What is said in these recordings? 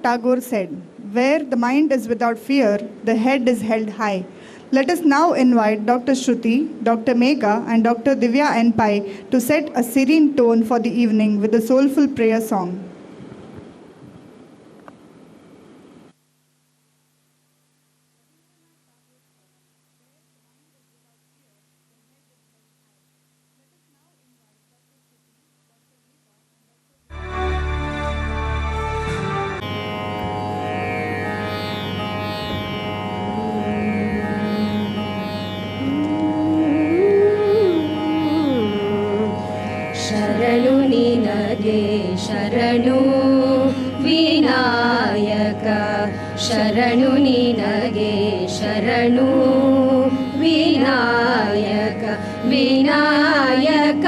Tagore said, "Where the mind is without fear, the head is held high." Let us now invite Dr. Shruti, Dr. Megha, and Dr. Divya N. Pai to set a serene tone for the evening with a soulful prayer song. ಶರಣು ವಿನಾಯಕ ಶರಣು ನಿನಗೆ ಶರಣು ವಿನಾಯಕ ವಿನಾಯಕ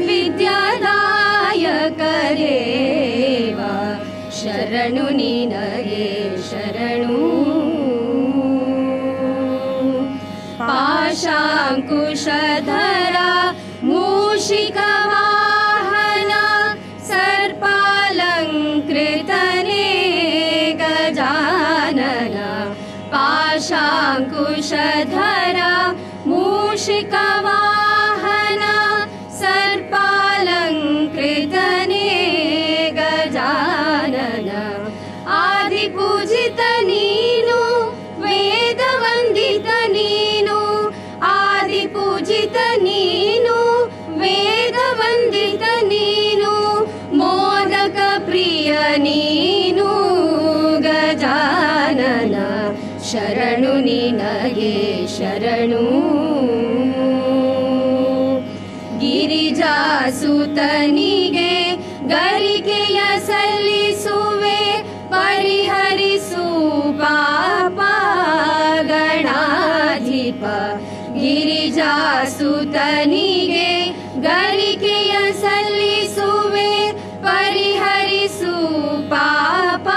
ವಿದ್ಯಾದಾಯಕ ದೇವ ಶರಣು ನಿನಗೆ ಶರಣು ಪಾಶಾಂಕುಶಧರ ಮೂಷಿಕ कृतने गजानन पाशांकुशधरा मूषिकवाहन सर्पालंकृतने गजानन आदिपूजित नीनु वेदवंदित नीनु आदिपूजित नीनु वेदवंदित नीनु मोदक प्रिय नीनु गजानन शरणु निनगे शरणु गिरिजासुतनिगे गरिकेय सಲ್ಲಿಸುವೆ ಪರಿಹರಿಸು ಪಾಪ ಗಣಾಧಿಪ ಗಿರಿಜಾಸುತನಿಗೆ गरिकेय सಲ್ಲಿಸುವೆ ಪರಿಹರಿಸು ಪಾಪ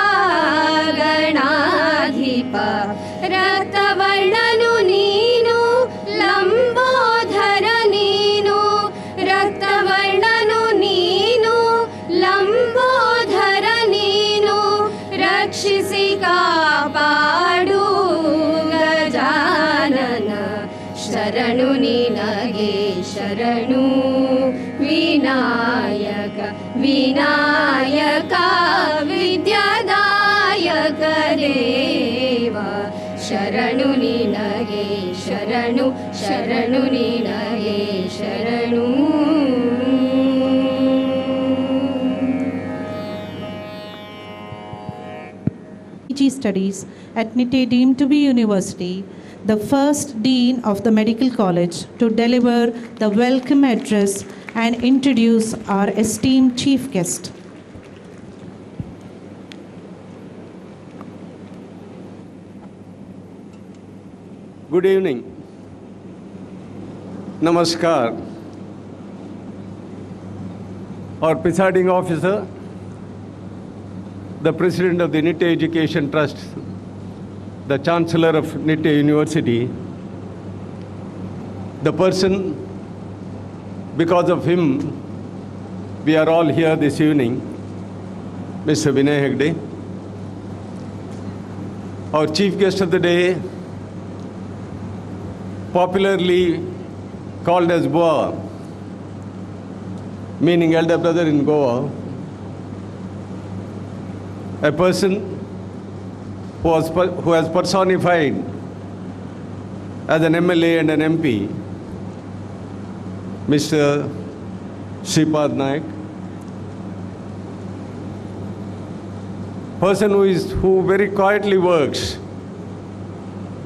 ಗಣಾಧಿಪ ರಕ್ತವರ್ಣನು ನೀನು ಲಂಬೋಧರ ನೀನು ರಕ್ತವರ್ಣನು ನೀನು ಲಂಬೋಧರ ನೀನು ರಕ್ಷಿಸಿ ಕಾಪಾಡು ಗಜಾನನ ಶರಣು ನಿನಗೆ ಶರಣು ವಿನಾಯಕ ವಿನಾಯಕ ವಿದ್ಯಾದಾಯಕ ದೇವ ಶರಣು ನಿನಗೆ ಶರಣು ಶರಣು ನಿನಗೆ ಶರಣು PG studies at NITE deemed to be university, the first dean of the medical college, to deliver the welcome address and introduce our esteemed chief guest. Good evening. Namaskar. Our presiding officer, the president of the NITE Education Trust, the chancellor of NITE University, the person because of him we are all here this evening, Mr. Hegde, our chief guest of the day, popularly called as Boa, meaning elder brother in Goa, a person who has personified as an MLA and an MP, Mr. Sripad Naik, person who very quietly works,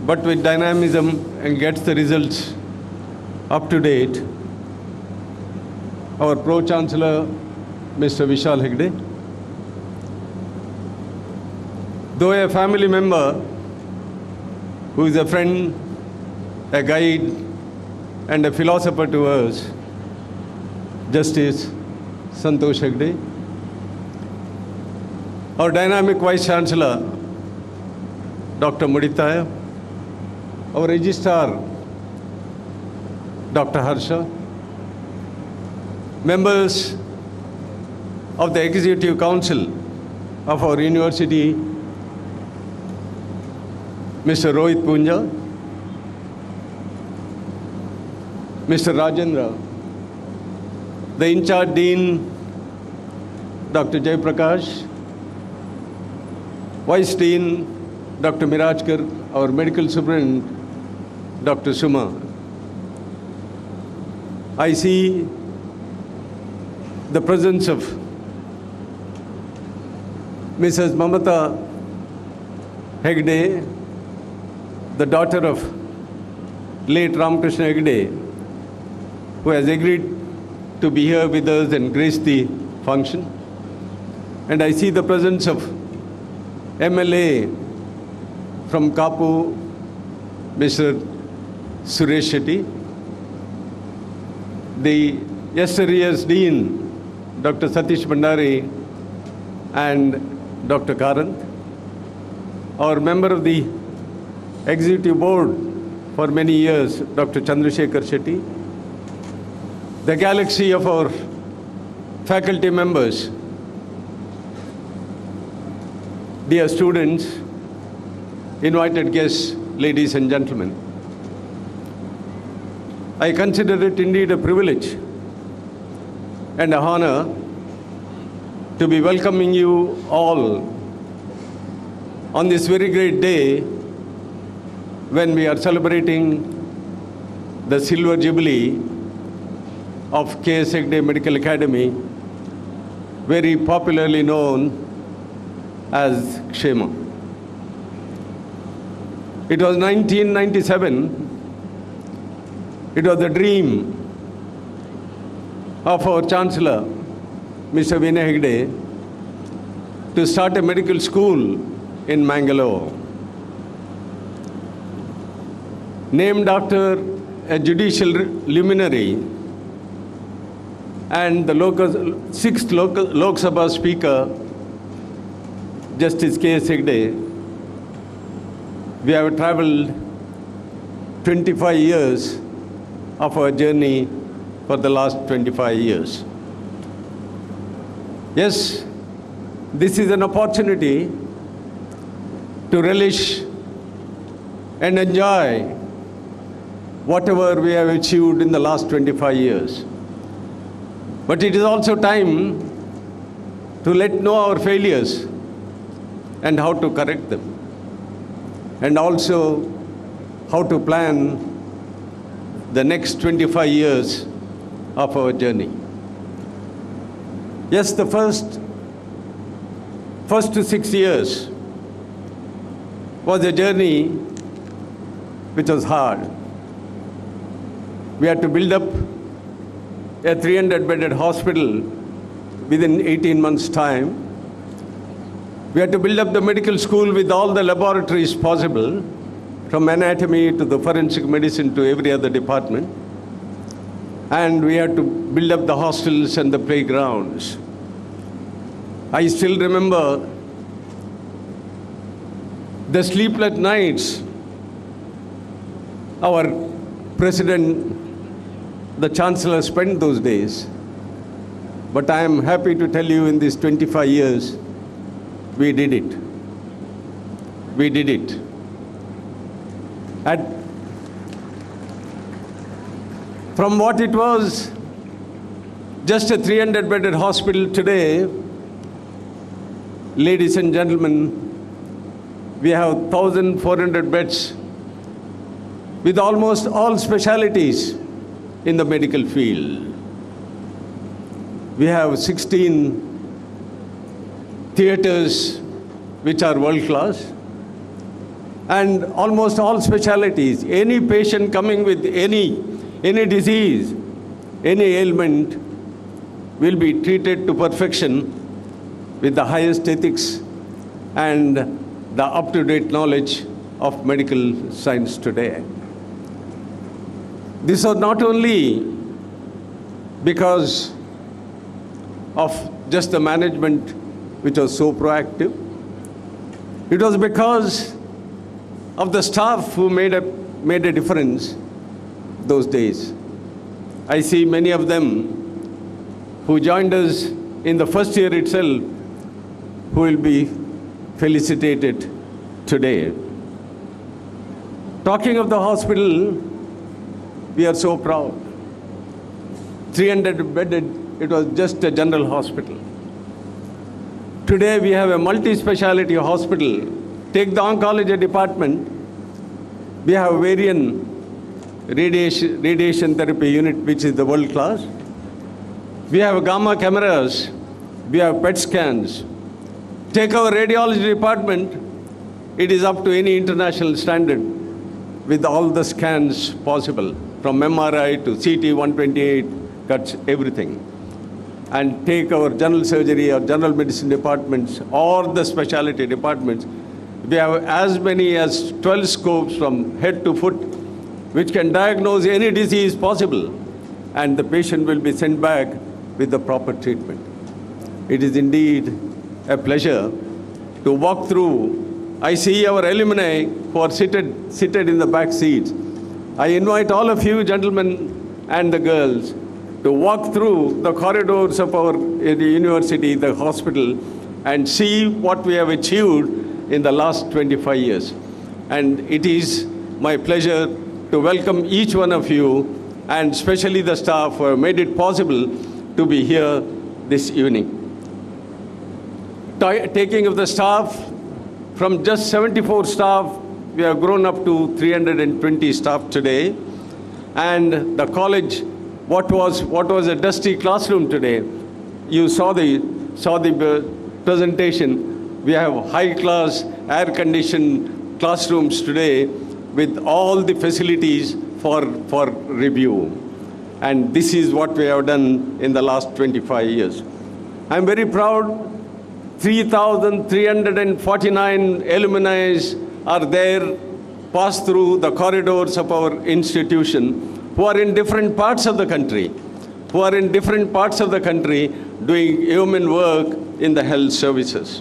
but with dynamism and gets the results up to date, our Pro-Chancellor, Mr. Vishal Hegde. Though a family member, who is a friend, a guide, and a philosopher to us, Justice Santosh Hegde. Our dynamic Vice Chancellor, Dr. Muditaya. Our Registrar, Dr. Harsha. Members of the Executive Council, of our university, Mr. Rohit Punja, Mr. Rajendra, the in-charge Dean, Dr. Jay Prakash, Vice Dean, Dr. Mirajkar, our Medical Superintendent, Dr. Suma. I see the presence of Mrs. Mamata Hegde, the daughter of late Ramakrishna Hegde, who has agreed to be here with us and grace the function. And I see the presence of MLA from Kapu, Mr. Suresh Shetty, the yesteryear's Dean, Dr. Satish Bhandari, and Dr. Karant, our member of the Executive Board for many years, Dr. Chandrasekhar Shetty, the galaxy of our faculty members, dear students, invited guests, ladies and gentlemen. I consider it indeed a privilege and an honor to be welcoming you all on this very great day when we are celebrating the Silver Jubilee of K.S. Hegde Medical Academy, very popularly known as Kshema. It was 1997. It was the dream of our Chancellor, Mr. Vinay Hegde, to start a medical school in Mangalore, named after a judicial luminary and the 6th Lok Sabha Speaker, Justice K.S. Hegde. We have traveled 25 years of our journey for the last 25 years. Yes, this is an opportunity to relish and enjoy whatever we have achieved in the last 25 years. But it is also time to let know our failures and how to correct them, and also how to plan the next 25 years of our journey. Yes, the first to 6 years was a journey which was hard. We had to build up a 300-bedded hospital within 18 months' time. We had to build up the medical school with all the laboratories possible, from anatomy to the forensic medicine to every other department. And we had to build up the hostels and the playgrounds. I still remember the sleepless nights our president, the chancellor, spent those days. But I am happy to tell you, in these 25 years, we did it. We did it. From what it was, just a 300-bedded hospital today, ladies and gentlemen, we have 1,400 beds with almost all specialties in the medical field. We have 16 theaters which are world-class, and almost all specialties. Any patient coming with any disease, any ailment, will be treated to perfection with the highest ethics and the up-to-date knowledge of medical science today. This was not only because of just the management which was so proactive. It was because of the staff who made a difference those days. I see many of them who joined us in the first year itself who will be felicitated today. Talking of the hospital, we are so proud. 300 bedded, it was just a general hospital. Today we have a multi-speciality hospital. Take the oncology department, we have Varian radiation therapy unit, which is the world class. We have gamma cameras, we have PET scans. Take our radiology department, it is up to any international standard with all the scans possible, from MRI to CT 128, cuts everything. And take our general surgery or general medicine departments or the specialty departments, we have as many as 12 scopes from head to foot, which can diagnose any disease possible, and the patient will be sent back with the proper treatment. It is indeed a pleasure to walk through. I see our alumni who are seated in the back seats. I invite all of you, gentlemen and the girls, to walk through the corridors of our university, the hospital, and see what we have achieved in the last 25 years. And it is my pleasure to welcome each one of you, and especially the staff who have made it possible to be here this evening. Taking of the staff, from just 74 staff, we have grown up to 320 staff today. And the college, what was a dusty classroom today, you saw the presentation. We have high-class, air-conditioned classrooms today with all the facilities for review. And this is what we have done in the last 25 years. I'm very proud. 3,349 alumni are there, pass through the corridors of our institution, who are in different parts of the country, doing human work in the health services.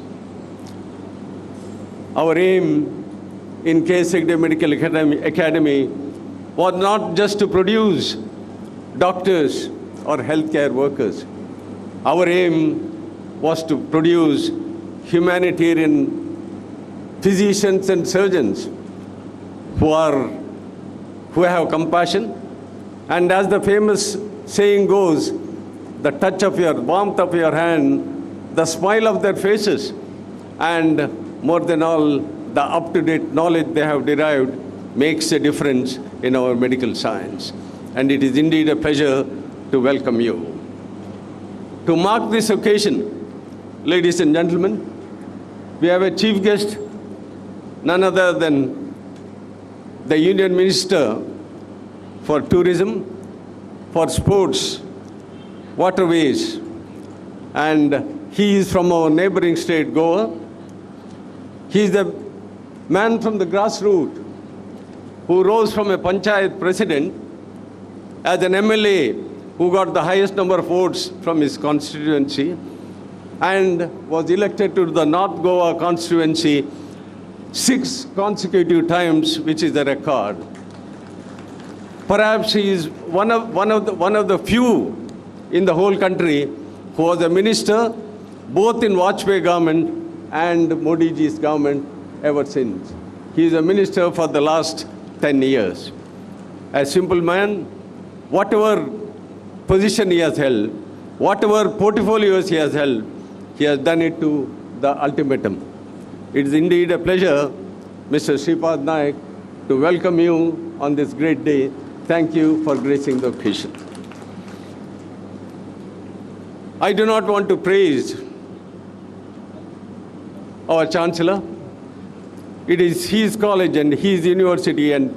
Our aim in Hegde Medical Academy was not just to produce doctors or healthcare workers. Our aim was to produce humanitarian physicians and surgeons who have compassion. And as the famous saying goes, the touch of your, warmth of your hand, the smile of their faces, and more than all, the up-to-date knowledge they have derived makes a difference in our medical science. And it is indeed a pleasure to welcome you. To mark this occasion, ladies and gentlemen, we have a chief guest, none other than the Union Minister for Tourism, for Sports, Waterways, and he is from our neighboring state, Goa. He is the man from the grassroots who rose from a panchayat president as an MLA who got the highest number of votes from his constituency and was elected to the North Goa constituency 6 consecutive times, which is the record. Perhaps he is one of the few in the whole country who was a minister both in Vajpayee government and Modi ji's government ever since. He is a minister for the last 10 years. A simple man, whatever position he has held, whatever portfolios he has held, he has done it to the ultimatum. It is indeed a pleasure, Mr. Sripad Naik, to welcome you on this great day. Thank you for gracing the occasion. I do not want to praise our Chancellor. It is his college and his university, and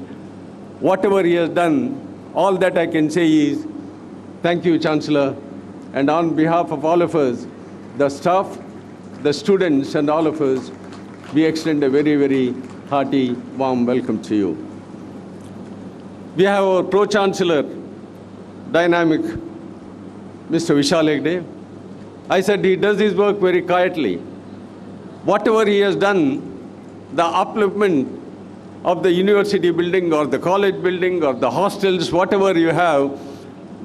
whatever he has done, all that I can say is, thank you, Chancellor. And on behalf of all of us, the staff, the students, and all of us, we extend a very, very hearty, warm welcome to you. We have our Pro-Chancellor, dynamic, Mr. Vishal Hegde. I said he does his work very quietly. Whatever he has done, the upliftment of the university building or the college building or the hostels, whatever you have,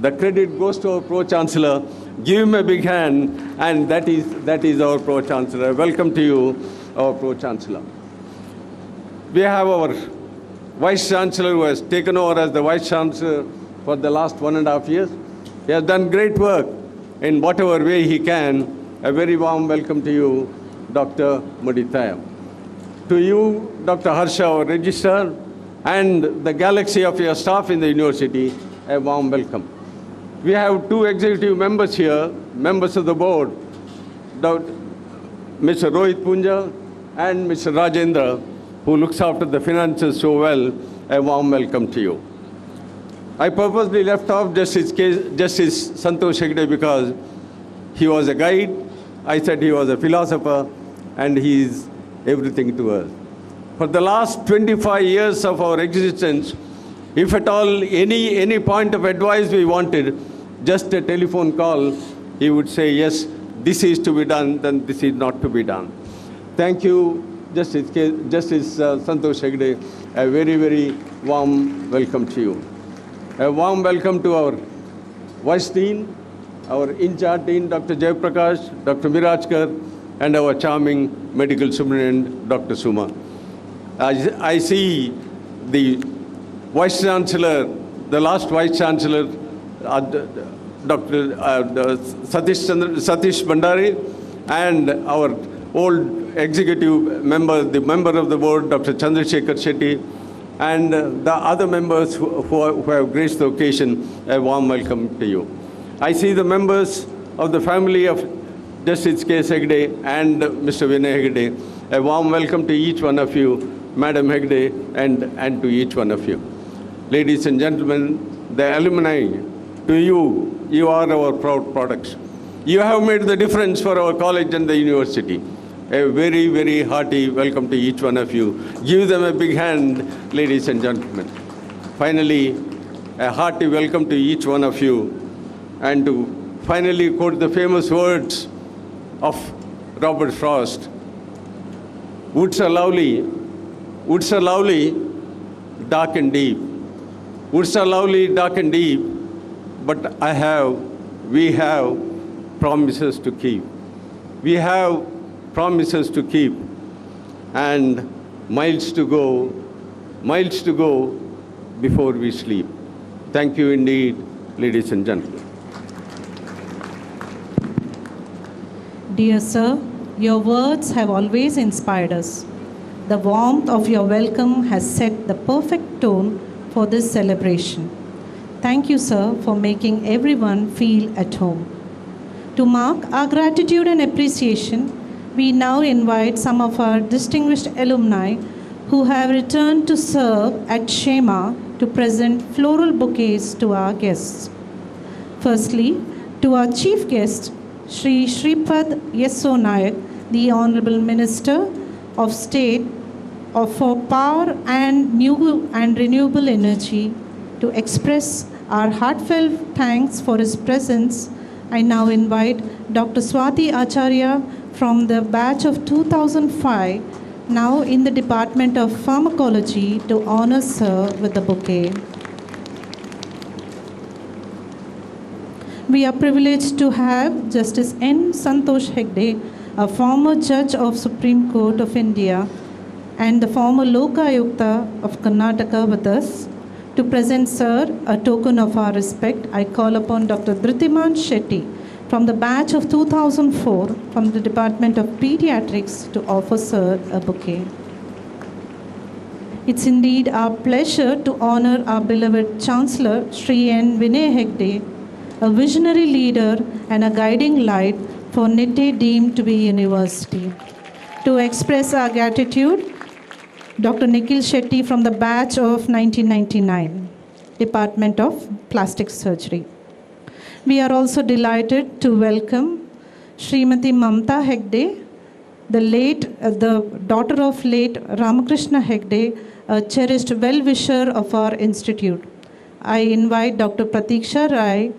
the credit goes to our Pro-Chancellor, Give him a big hand, and that is our Pro-Chancellor. Welcome to you, our Pro-Chancellor. We have our Vice-Chancellor who has taken over as the Vice-Chancellor for the last 1.5 years. He has done great work in whatever way he can. A very warm welcome to you, Dr. Mudithaya. To you, Dr. Harsha, our Registrar, and the galaxy of your staff in the university, a warm welcome. We have 2 executive members here, members of the board, Mr. Rohit Punja and Mr. Rajendra, who looks after the finances so well. A warm welcome to you. I purposely left off Justice Santosh Hegde because he was a guide. I said he was a philosopher, and he is everything to us. For the last 25 years of our existence, if at all any point of advice we wanted, just a telephone call, he would say, yes, this is to be done, then this is not to be done. Thank you, Justice Santosh Hegde. A very, very warm welcome to you. A warm welcome to our Vice Dean, our in-charge Dean, Dr. Jayaprakash, Dr. Mirajkar, and our charming Medical Superintendent, Dr. Suma. I see the Vice-Chancellor, the last Vice-Chancellor, Dr. Satish Bhandari, and our old executive member, the member of the board, Dr. Chandrasekhar Shetty, and the other members who have graced the occasion. A warm welcome to you. I see the members of the family of Justice K. Hegde and Mr. Vinay Hegde. A warm welcome to each one of you, Madam Hegde, and to each one of you. Ladies and gentlemen, the alumni, to you, you are our proud products. You have made the difference for our college and the university. A very, very hearty welcome to each one of you. Give them a big hand, ladies and gentlemen. Finally, a hearty welcome to each one of you, and to finally quote the famous words of Robert Frost. Woods are lovely, dark and deep. Woods are lovely, dark and deep, but we have promises to keep. We have promises to keep, and miles to go before we sleep. Thank you indeed, ladies and gentlemen. Dear sir, your words have always inspired us. The warmth of your welcome has set the perfect tone for this celebration. Thank you, sir, for making everyone feel at home. To mark our gratitude and appreciation, we now invite some of our distinguished alumni who have returned to serve at Shema to present floral bouquets to our guests. Firstly, to our chief guest, Shri Shripad Yesso Nayak, the Honorable Minister of State for Power and New and Renewable Energy, to express our heartfelt thanks for his presence. I now invite Dr. Swati Acharya from the batch of 2005, now in the Department of Pharmacology, to honor sir with the bouquet. We are privileged to have Justice N. Santosh Hegde, a former judge of Supreme Court of India and the former Lokayukta of Karnataka with us. To present sir a token of our respect, I call upon Dr. Dhritiman Shetty from the batch of 2004 from the Department of Pediatrics to offer sir a bouquet. It's indeed our pleasure to honor our beloved Chancellor, Sri N. Vinay Hegde, a visionary leader and a guiding light for Nitte deemed to be university. To express our gratitude, Dr. Nikhil Shetty from the batch of 1999, Department of Plastic Surgery. We are also delighted to welcome Srimati Mamta Hegde, the daughter of late Ramakrishna Hegde, a cherished well-wisher of our institute. I invite Dr. Pratiksha Rai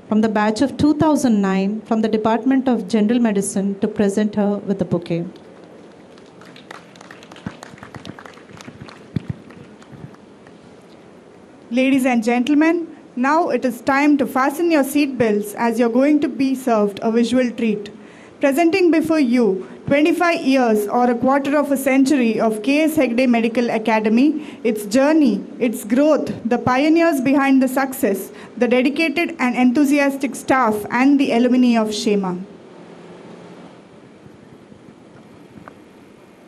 from the batch of 2009 from the Department of General Medicine to present her with a bouquet. Ladies and gentlemen, Now it is time to fasten your seat belts as you're going to be served a visual treat. Presenting before you 25 years or a quarter of a century of K.S. Hegde Medical Academy, its journey, its growth, the pioneers behind the success, the dedicated and enthusiastic staff, and the alumni of Shema.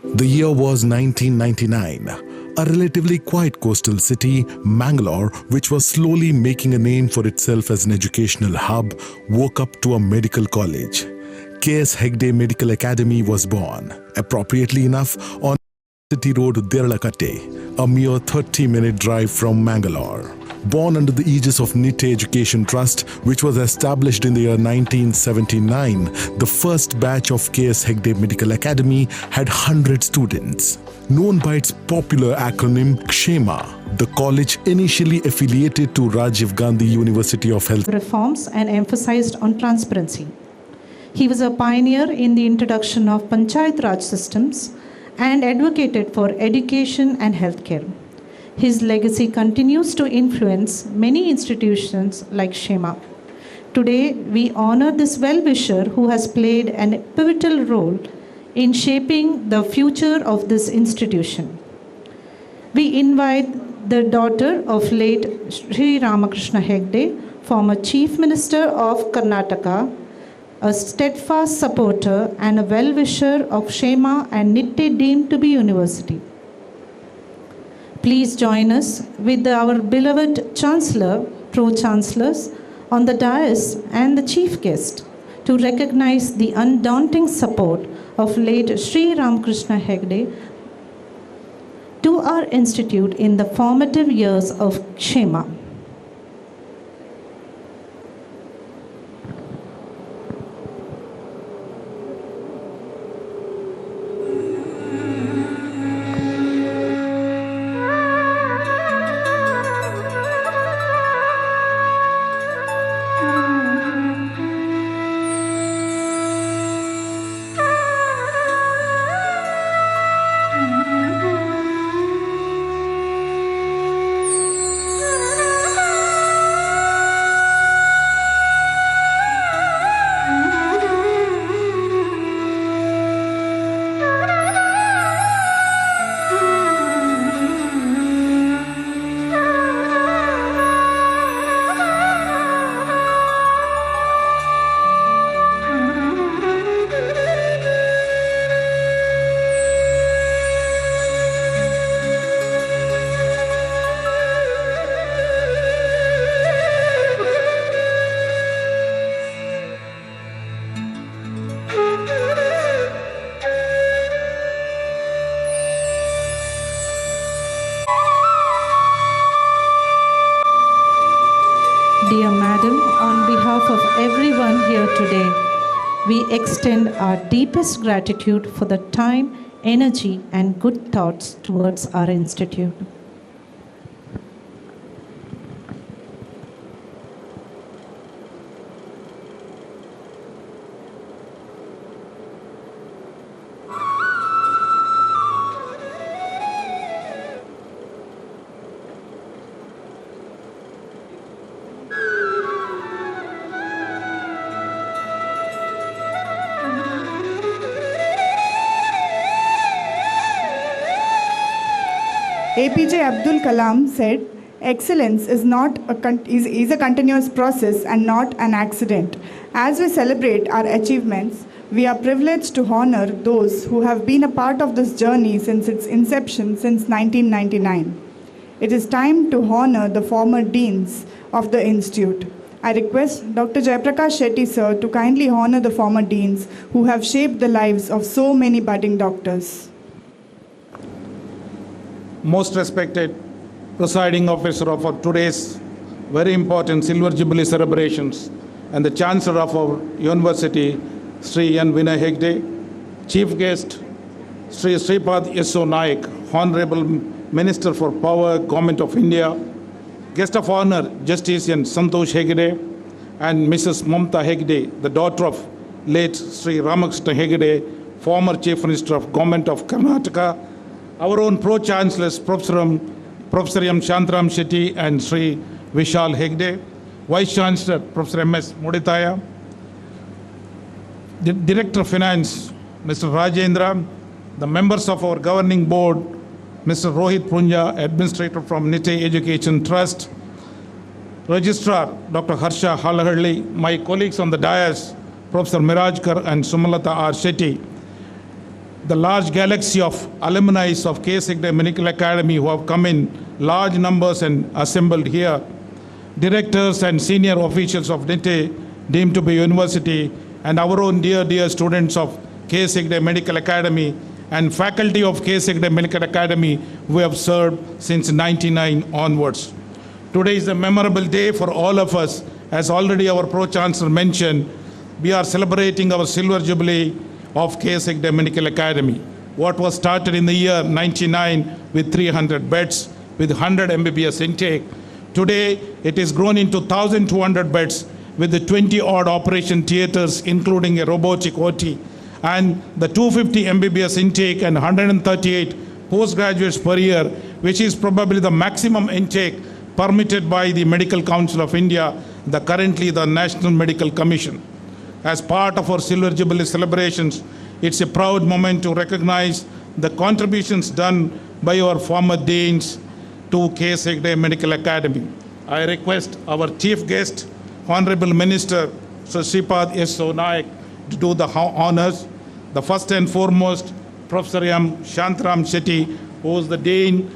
The year was 1999. A relatively quiet coastal city, Mangalore, which was slowly making a name for itself as an educational hub, woke up to a medical college. K.S. Hegde Medical Academy was born, appropriately enough, on City Road, Derlakatte, a mere 30-minute drive from Mangalore. Born under the aegis of Nitte Education Trust, which was established in the year 1979, the first batch of K.S. Hegde Medical Academy had 100 students. Known by its popular acronym Shema, the college initially affiliated to Rajiv Gandhi University of Health Reforms and emphasized on transparency. He was a pioneer in the introduction of Panchayat Raj systems and advocated for education and healthcare. His legacy continues to influence many institutions like Shema. Today, we honor this well-wisher who has played a pivotal role in shaping the future of this institution. We invite the daughter of late Sri Ramakrishna Hegde, former Chief Minister of Karnataka, a steadfast supporter and a well-wisher of Shema and Nitte deemed to be university. Please join us with our beloved Chancellor, Pro-Chancellors on the dais and the Chief Guest to recognize the undaunting support of late Sri Ramakrishna Hegde to our institute in the formative years of Shema. Dear Madam, on behalf of everyone here today, we extend our deepest gratitude for the time, energy, and good thoughts towards our institute. APJ Abdul Kalam said, "Excellence is a continuous process and not an accident." As we celebrate our achievements, we are privileged to honor those who have been a part of this journey since its inception since 1999. It is time to honor the former deans of the institute. I request Dr. Jayaprakash Shetty sir to kindly honor the former deans who have shaped the lives of so many budding doctors. Most respected presiding officer of our today's very important Silver Jubilee celebrations and the Chancellor of our university, Sri N. Vinay Hegde, Chief Guest, Sri Sripad Yesso Naik, Honorable Minister for Power, Government of India, Guest of Honor, Justice N. Santosh Hegde, and Mrs. Mamta Hegde, the daughter of late Sri Ramakrishna Hegde, former Chief Minister of Government of Karnataka, our own Pro-Chancellors, Professor M. Shantaram Shetty and Sri Vishal Hegde, Vice Chancellor Professor M.S. Muditaya, the Director of Finance Mr. Rajendra, the members of our governing board, Mr. Rohit Punja, Administrator from Nite Education Trust, Registrar Dr. Harsha Halahalli, my colleagues on the dais, Professor Mirajkar and Sumalata R. Shetty, the large galaxy of alumni of K. Hegde Medical Academy who have come in large numbers and assembled here, directors and senior officials of Nite deemed to be university, and our own dear students of K. Hegde Medical Academy and faculty of K. Hegde Medical Academy who have served since 1999 onwards. Today is a memorable day for all of us. As already our Pro-Chancellor mentioned, we are celebrating our Silver Jubilee of K. Hegde Medical Academy. What was started in the year 99 with 300 beds, with 100 MBBS intake. Today, it has grown into 1,200 beds with the 20-odd operation theaters, including a robotic OT, and the 250 MBBS intake and 138 postgraduates per year, which is probably the maximum intake permitted by the Medical Council of India, currently the National Medical Commission. As part of our Silver Jubilee celebrations, it's a proud moment to recognize the contributions done by our former deans to K. Hegde Medical Academy. I request our chief guest, Honorable Minister Sir Sripad S.O. Naik, to do the honors. The first and foremost, Professor M. Shantaram Shetty, who is the Dean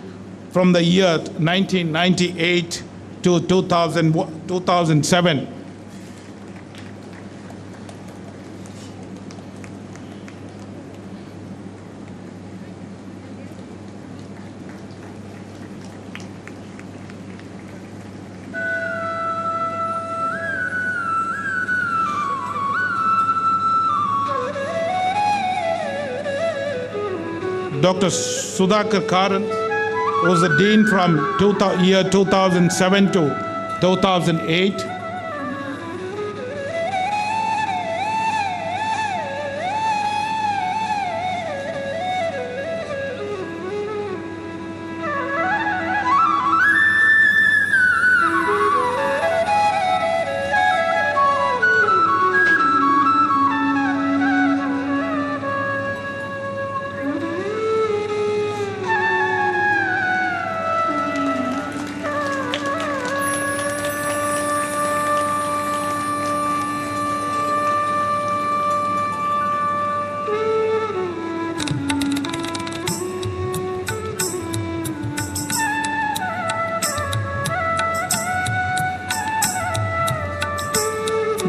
from the year 1998 to 2007. Dr. Sudhakar Karan was the Dean from year 2007 to 2008.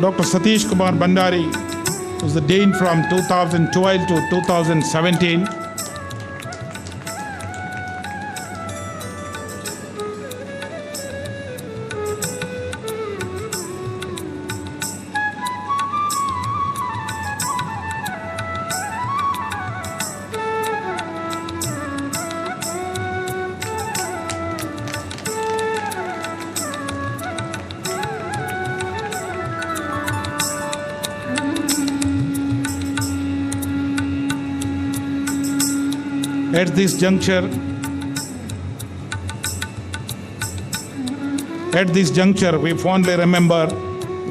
Dr. Satish Kumar Bandari was the Dean from 2012 to 2017. At this juncture, we fondly remember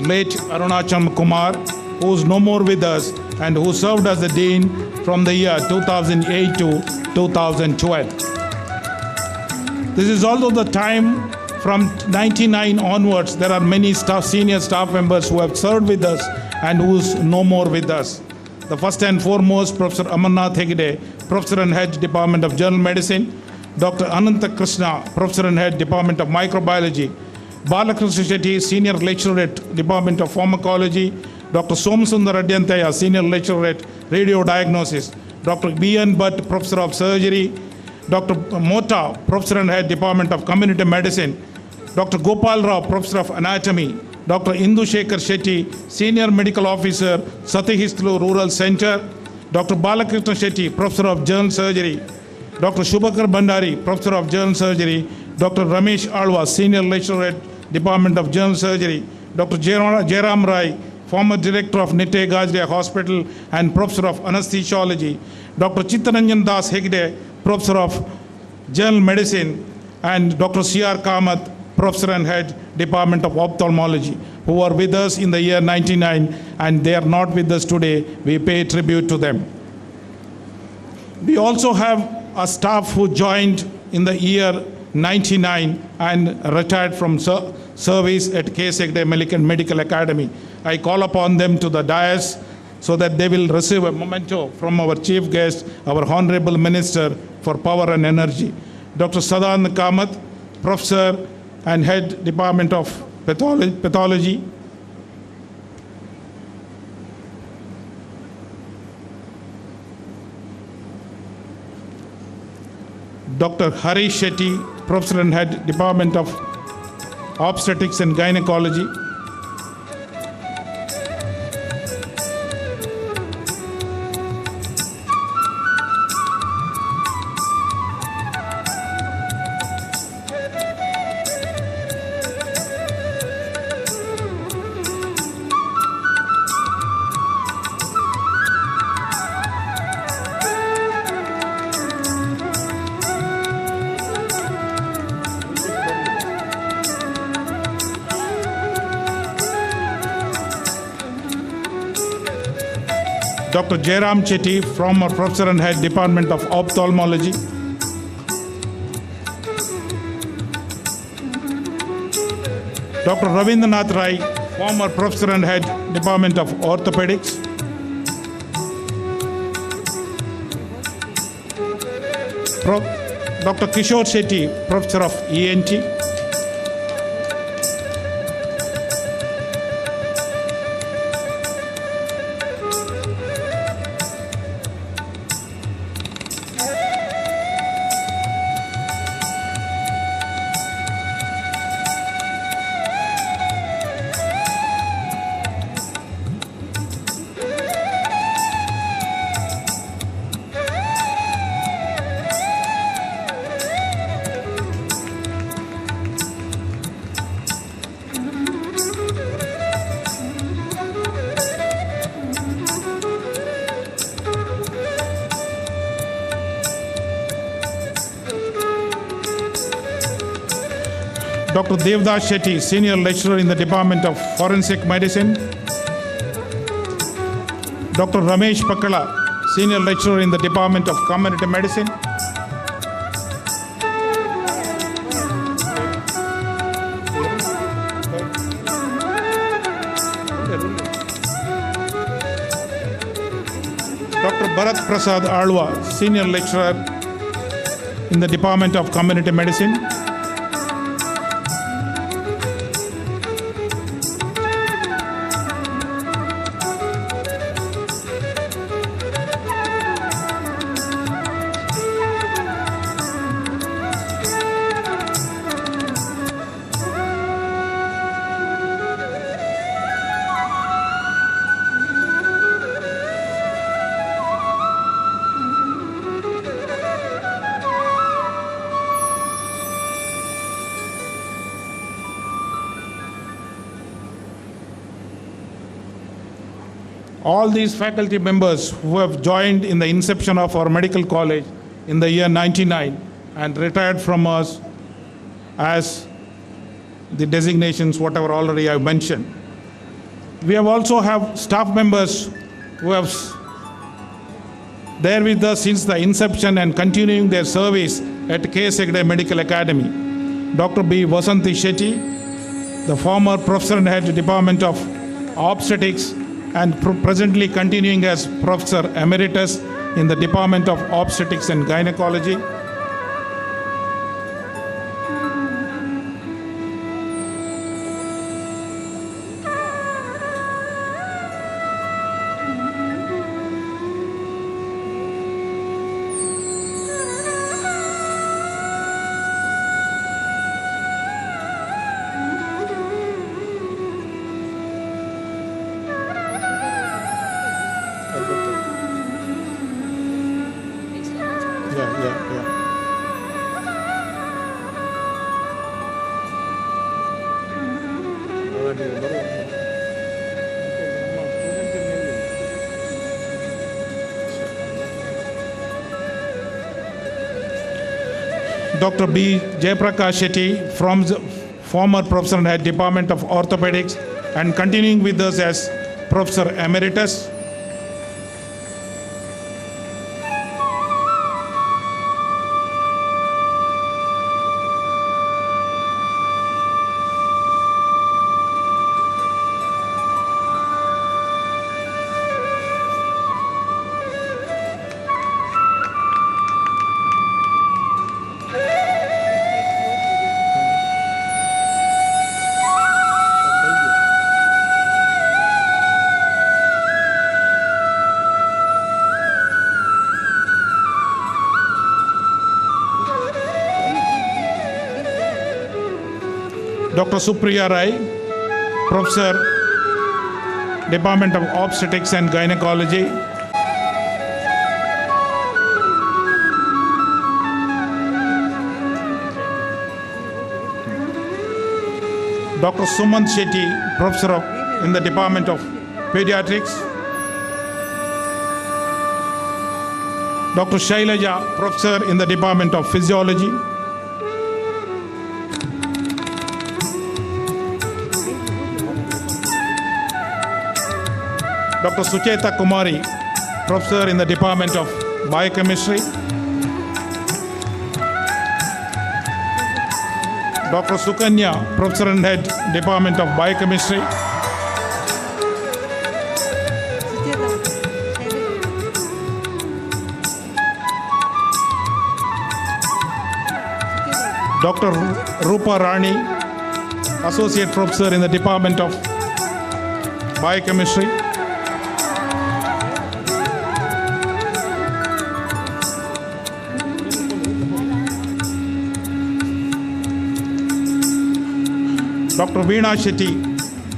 late Arunachal Kumar, who is no more with us and who served as the Dean from the year 2008 to 2012. This is also the time from 99 onwards, there are many senior staff members who have served with us and who is no more with us. The first and foremost, Professor Amarnath Hegde, Professor and Head, Department of General Medicine, Dr. Ananta Krishna, Professor and Head, Department of Microbiology, Balakrishna Shetty, Senior Lecturer at Department of Pharmacology, Dr. Somsundar Adyantaya, Senior Lecturer at Radiodiagnosis, Dr. B.N. Bhatt, Professor of Surgery, Dr. Mota, Professor and Head, Department of Community Medicine, Dr. Gopal Rao, Professor of Anatomy, Dr. Indu Shekhar Shetty, Senior Medical Officer, Satihistlu Rural Center, Dr. Balakrishna Shetty, Professor of General Surgery, Dr. Shubhakar Bandari, Professor of General Surgery, Dr. Ramesh Alwa, Senior Lecturer at Department of General Surgery, Dr. Jairam Rai, former Director of Nite Gajria Hospital and Professor of Anesthesiology, Dr. Chittaranjan Das Hegde, Professor of General Medicine, and Dr. C.R. Kamath, Professor and Head, Department of Ophthalmology, who are with us in the year 99, and they are not with us today. We pay tribute to them. We also have a staff who joined in the year 99 and retired from service at Hegde Medical Academy. I call upon them to the dais so that they will receive a memento from our chief guest, our Honorable Minister for Power and Energy, Dr. Sadan Kamath, Professor and Head, Department of Pathology. Dr. Hari Shetty, Professor and Head, Department of Obstetrics and Gynecology. Dr. Jairam Chetty, former Professor and Head, Department of Ophthalmology. Dr. Ravindranath Rai, former Professor and Head, Department of Orthopedics. Dr. Kishore Shetty, Professor of ENT. Dr. Devdas Shetty, Senior Lecturer in the Department of Forensic Medicine. Dr. Ramesh Pakala, Senior Lecturer in the Department of Community Medicine. Dr. Bharat Prasad Alwa, Senior Lecturer in the Department of Community Medicine. All these faculty members who have joined in the inception of our medical college in the year 99 and retired from us as the designations, whatever already I've mentioned. We have also have staff members who have there with us since the inception and continuing their service at Hegde Medical Academy. Dr. B. Vasanthi Shetty, the former Professor and Head Department of Obstetrics and presently continuing as Professor Emeritus in the Department of Obstetrics and Gynecology. Dr. B. Jayaprakash Shetty, former Professor and Head Department of Orthopedics, and continuing with us as Professor Emeritus. Dr. Supriya Rai, Professor, Department of Obstetrics and Gynecology. Dr. Sumant Shetty, Professor in the Department of Pediatrics. Dr. Shailaja, Professor in the Department of Physiology. Dr. Sucheta Kumari, Professor in the Department of Biochemistry. Dr. Sukanya, Professor and Head, Department of Biochemistry. Dr. Rupa Rani, Associate Professor in the Department of Biochemistry. Dr. Veena Shetty,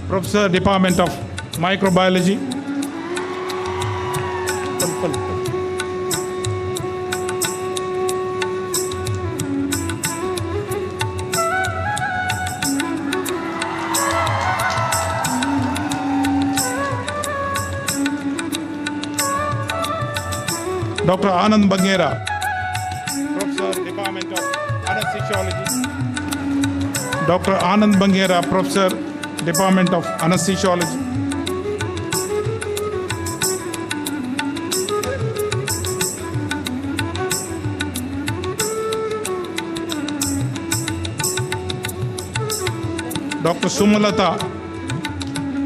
Professor, Department of Microbiology. Dr. Anand Bangera, Professor, Department of Anesthesiology. Dr. Anand Bangera, Professor, Department of Anesthesiology. Dr. Sumalata,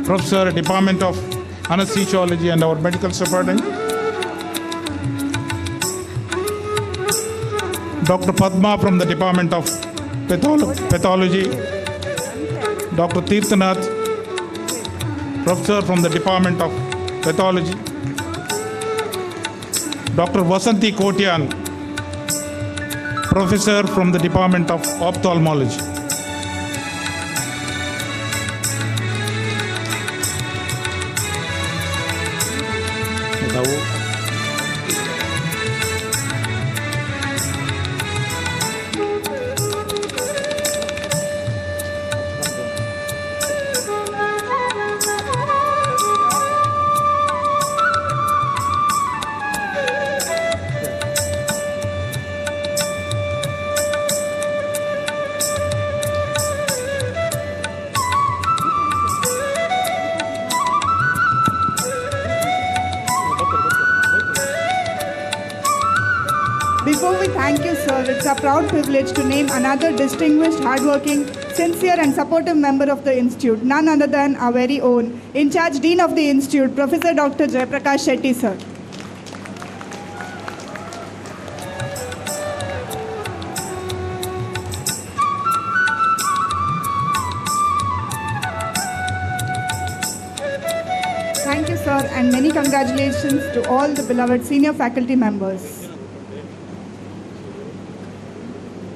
Professor, Department of Anesthesiology and our medical superintendent. Dr. Padma from the Department of Pathology. Dr. Tirthanath, Professor from the Department of Pathology. Dr. Vasanti Kotian, Professor from the Department of Ophthalmology. Before we thank you, sir, it's a proud privilege to name another distinguished, hardworking, sincere and supportive member of the Institute, none other than our very own in-charge Dean of the Institute, Professor Dr. Jayaprakash Shetty, sir. Thank you, sir, and many congratulations to all the beloved senior faculty members.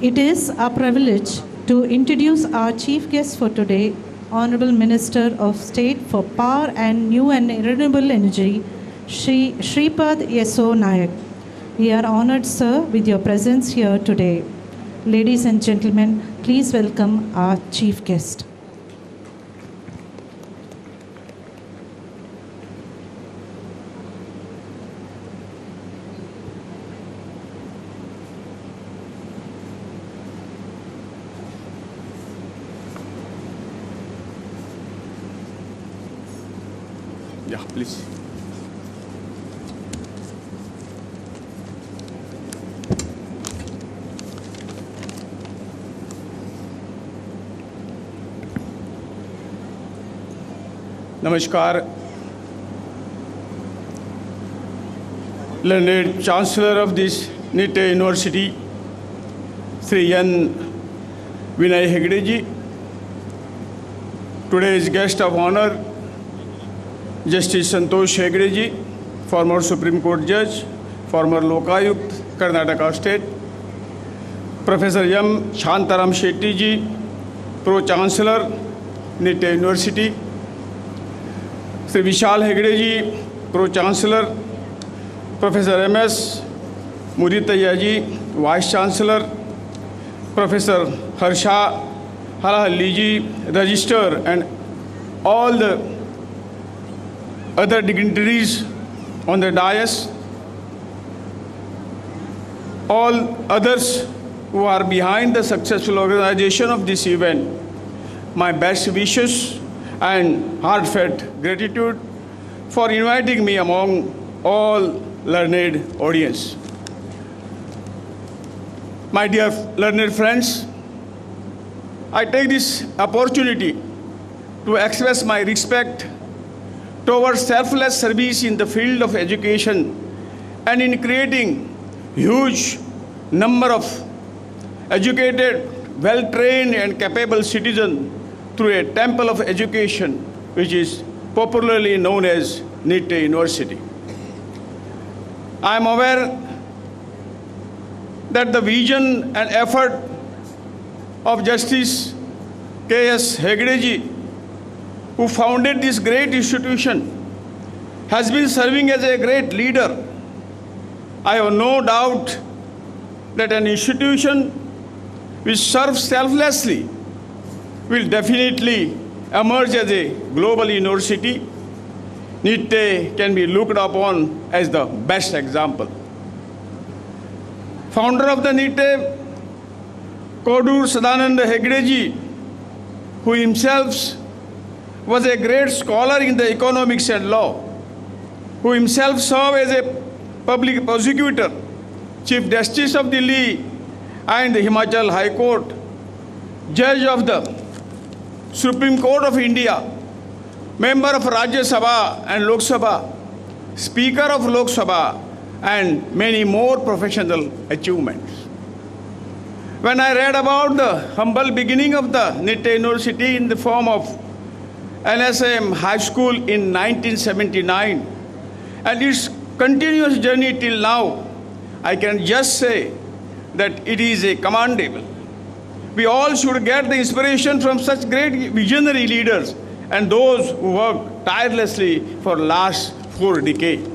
It is a privilege to introduce our chief guest for today, Honorable Minister of State for Power and New and Renewable Energy, Shripad Yeso Nayak. We are honored, sir, with your presence here today. Ladies and gentlemen, please welcome our chief guest. Yeah, please. Namaskar. Learned Chancellor of this NIT University, Sri N. Vinay Hegde ji. Today's guest of honor, Justice Santosh Hegde ji, former Supreme Court Judge, former Lokayukt, Karnataka State. Professor M. Shantaram Shetty ji, Pro-Chancellor, NIT University. Sri Vishal Hegde ji, Pro-Chancellor. Professor M.S. Muritaya ji, Vice Chancellor. Professor Harsha Halahalli ji, Registrar, and all the other dignitaries on the dais. All others who are behind the successful organization of this event, my best wishes and heartfelt gratitude for inviting me among all learned audience. My dear learned friends, I take this opportunity to express my respect towards selfless service in the field of education and in creating huge number of educated, well-trained and capable citizens through a temple of education, which is popularly known as NIT University. I am aware that the vision and effort of Justice K.S. Hegde ji, who founded this great institution, has been serving as a great leader. I have no doubt that an institution which serves selflessly will definitely emerge as a global university. NIT can be looked upon as the best example. Founder of the NIT, Kodur Sadananda Hegde ji, who himself was a great scholar in the economics and law, who himself served as a public prosecutor, Chief Justice of Delhi and the Himachal High Court, Judge of the Supreme Court of India, member of Rajya Sabha and Lok Sabha, Speaker of Lok Sabha, and many more professional achievements. When I read about the humble beginning of the NIT University in the form of NSM High School in 1979 and its continuous journey till now, I can just say that it is a commendable. We all should get the inspiration from such great visionary leaders and those who work tirelessly for last 4 decades.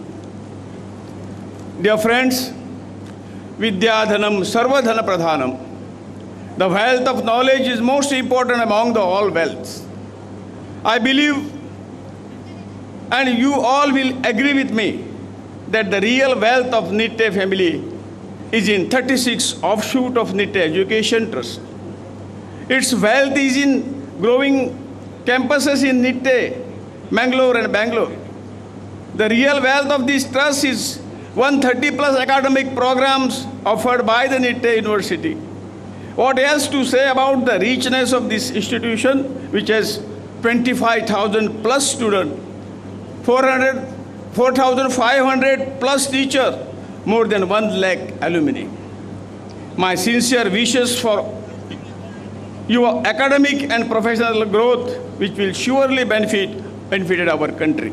Dear friends, Vidya Dhanam Sarvadhana Pradhanam. The wealth of knowledge is most important among the all wealths. I believe, and you all will agree with me, that the real wealth of NIT family is in 36 offshoot of NIT Education Trust. Its wealth is in growing campuses in NIT, Mangalore and Bangalore. The real wealth of this trust is 130 plus academic programs offered by the NIT University. What else to say about the richness of this institution, which has 25,000 plus students, 4,500 plus teachers, more than 1 lakh alumni. My sincere wishes for your academic and professional growth, which will surely benefit our country.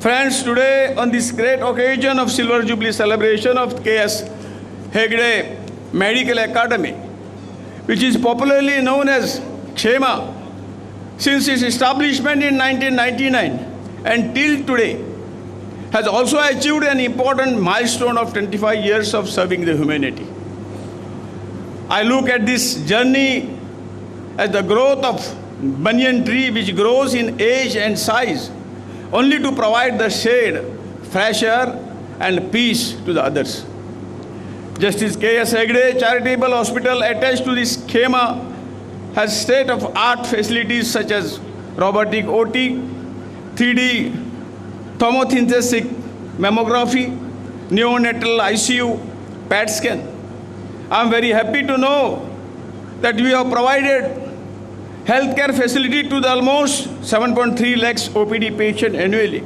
Friends, today on this great occasion of Silver Jubilee celebration of K.S. Hegde Medical Academy, which is popularly known as Kshema, since its establishment in 1999 until today, has also achieved an important milestone of 25 years of serving the humanity. I look at this journey as the growth of banyan tree which grows in age and size only to provide the shade, fresh air and peace to the others. Justice K.S. Hegde Charitable Hospital attached to this schema has state-of-art facilities such as robotic OT, 3D tomosynthetic mammography, neonatal ICU, PET scan. I'm very happy to know that we have provided healthcare facility to the almost 7.3 lakhs OPD patient annually.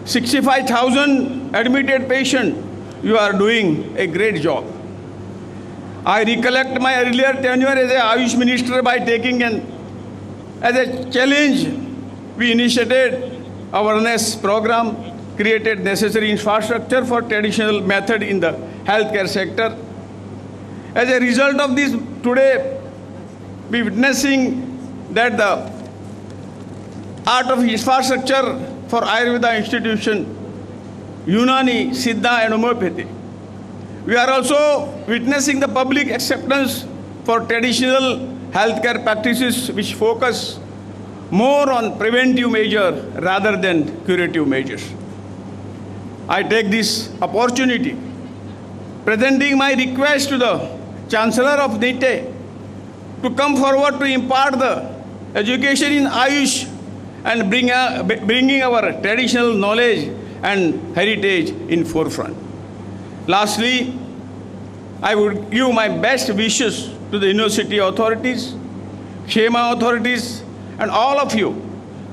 65,000 admitted patient. You are doing a great job. I recollect my earlier tenure as a Ayush Minister by taking as a challenge, we initiated awareness program, created necessary infrastructure for traditional method in the healthcare sector. As a result of this, today we witnessing that the art of infrastructure for Ayurveda institution, Unani, Siddha and homeopathy. We are also witnessing the public acceptance for traditional healthcare practices which focus more on preventive measure rather than curative measures. I take this opportunity presenting my request to the Chancellor of NITE to come forward to impart the education in Ayush and bringing our traditional knowledge and heritage in forefront. Lastly, I would give my best wishes to the university authorities, Kshema authorities, and all of you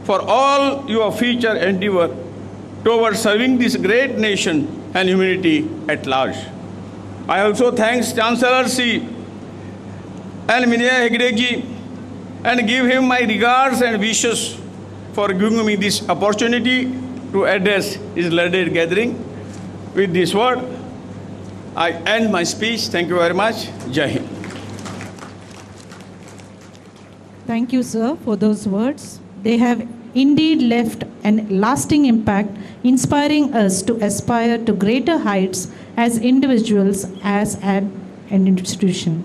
for all your future endeavor towards serving this great nation and humanity at large. I also thank Chancellor Sri and Vinaya Hegde ji and give him my regards and wishes for giving me this opportunity to address his learned gathering. With this word, I end my speech. Thank you very much. Jai Hind. Thank you, sir, for those words. They have indeed left an lasting impact, inspiring us to aspire to greater heights as individuals, as an institution.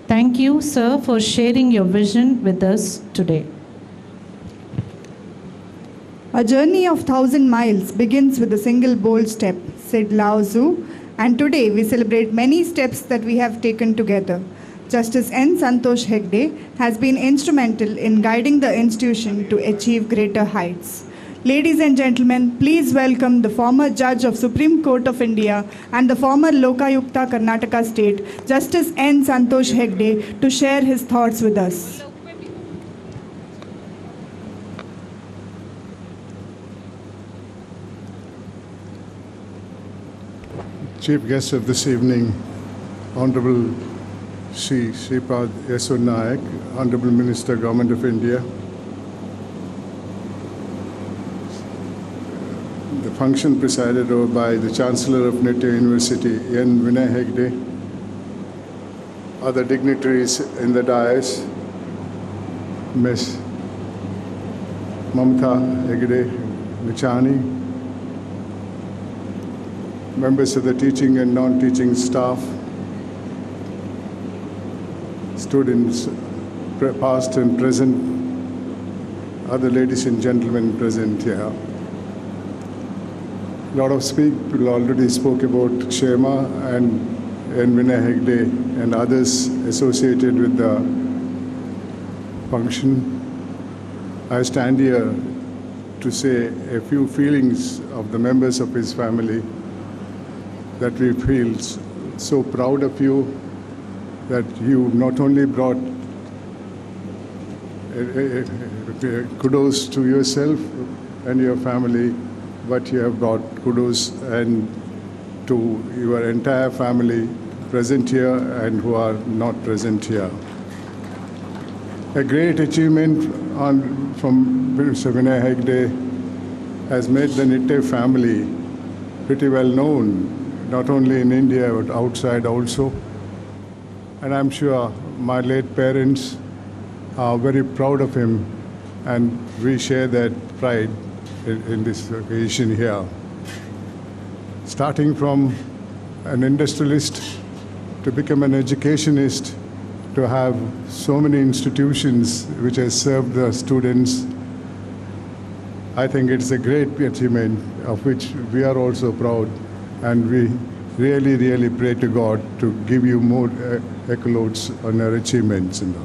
Thank you, sir, for sharing your vision with us today. A journey of 1,000 miles begins with a single bold step, said Lao Tzu, and today we celebrate many steps that we have taken together. Justice N. Santosh Hegde has been instrumental in guiding the institution to achieve greater heights. Ladies and gentlemen, please welcome the former Judge of Supreme Court of India and the former Lokayukta Karnataka State, Justice N. Santosh Hegde, to share his thoughts with us. Chief guest of this evening, Honorable Shri Shripad Yeso Nayak, Honorable Minister, Government of India. The function presided over by the Chancellor of NITE University, N. Vinaya Hegde. Other dignitaries in the dais, Ms. Mamta Hegde Michani, members of the teaching and non-teaching staff, students past and present, other ladies and gentlemen present here. A lot of people already spoke about Kshema and Vinaya Hegde and others associated with the function. I stand here to say a few feelings of the members of his family, that we feel so proud of you, that you not only brought kudos to yourself and your family, but you have brought kudos and to your entire family present here and who are not present here. A great achievement from Mr. Vinaya Hegde has made the NITE family pretty well known, not only in India but outside also. And I'm sure my late parents are very proud of him, and we share that pride in this occasion here. Starting from an industrialist to become an educationist, to have so many institutions which has served the students, I think it's a great achievement of which we are also proud, and we really, really pray to God to give you more accolades on your achievements. And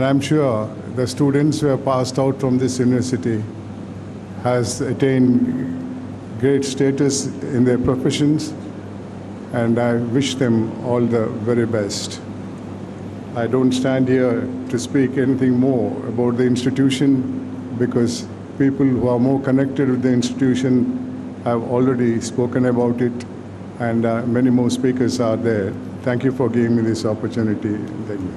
I'm sure the students who have passed out from this university has attained great status in their professions, and I wish them all the very best. I don't stand here to speak anything more about the institution because people who are more connected with the institution have already spoken about it, and many more speakers are there. Thank you for giving me this opportunity. Thank you.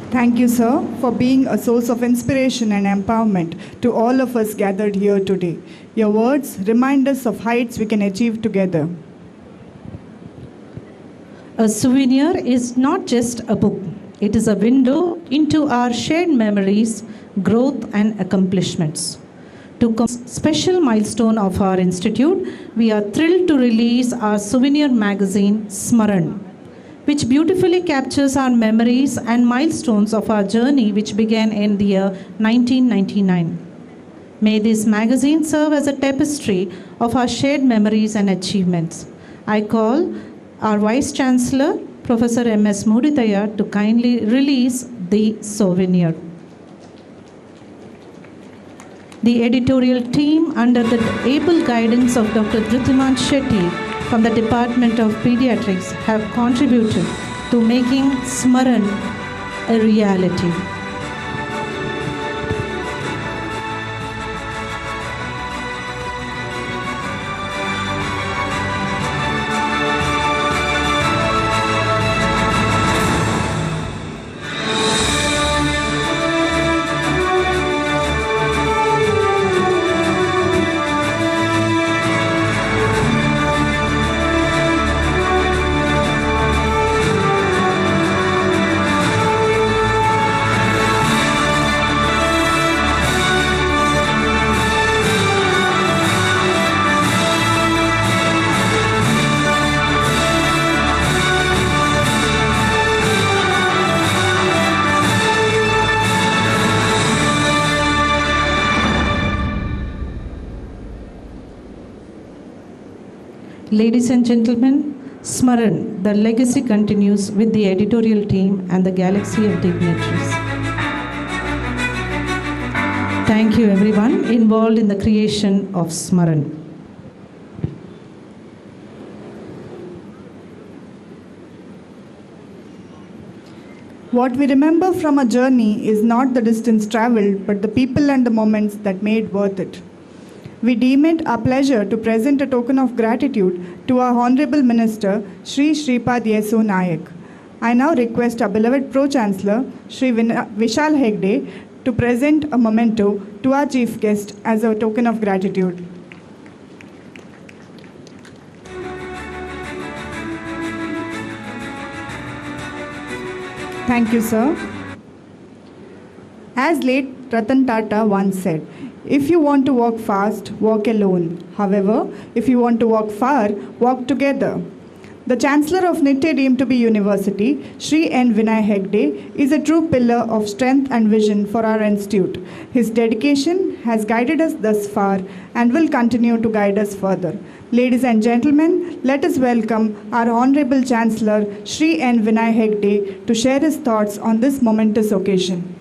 Thank you, sir, for being a source of inspiration and empowerment to all of us gathered here today. Your words remind us of heights we can achieve together. A souvenir is not just a book. It is a window into our shared memories, growth, and accomplishments. To special milestone of our institute, we are thrilled to release our souvenir magazine, Smaran, which beautifully captures our memories and milestones of our journey which began in the year 1999. May this magazine serve as a tapestry of our shared memories and achievements. I call our Vice Chancellor, Professor M.S. Mudithaya, to kindly release the souvenir. The editorial team, under the able guidance of Dr. Dhritiman Shetty from the Department of Pediatrics, have contributed to making Smaran a reality. Ladies and gentlemen, Smaran, the legacy continues with the editorial team and the galaxy of dignitaries. Thank you everyone involved in the creation of Smaran. What we remember from a journey is not the distance traveled, but the people and the moments that made worth it. We deem it our pleasure to present a token of gratitude to our Honorable Minister, Shri Shripad Yeso Nayak. I now request our beloved Pro-Chancellor, Shri Vishal Hegde, to present a memento to our Chief Guest as a token of gratitude. Thank you, sir. As late Ratan Tata once said, if you want to walk fast, walk alone. However, if you want to walk far, walk together. The Chancellor of Nitte deemed to be University, Shri N. Vinay Hegde, is a true pillar of strength and vision for our institute. His dedication has guided us thus far and will continue to guide us further. Ladies and gentlemen, let us welcome our Honorable Chancellor, Shri N. Vinay Hegde, to share his thoughts on this momentous occasion.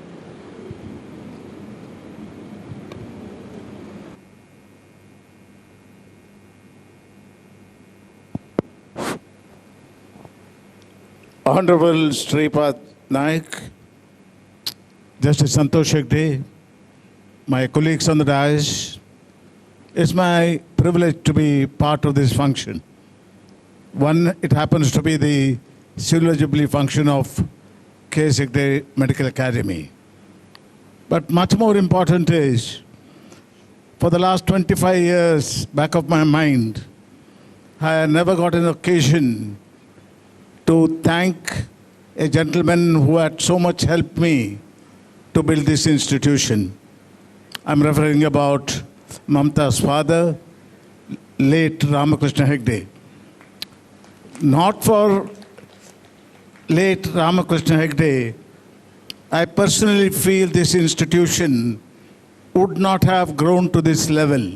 Honorable Shripad Nayak, Justice Santosh Hegde, my colleagues on the dais, it's my privilege to be part of this function. One, it happens to be the Silver Jubilee function of K.S. Hegde Medical Academy. But much more important is, for the last 25 years, back of my mind, I had never got an occasion to thank a gentleman who had so much helped me to build this institution. I'm referring about Mamta's father, late Ramakrishna Hegde. Not for late Ramakrishna Hegde, I personally feel this institution would not have grown to this level.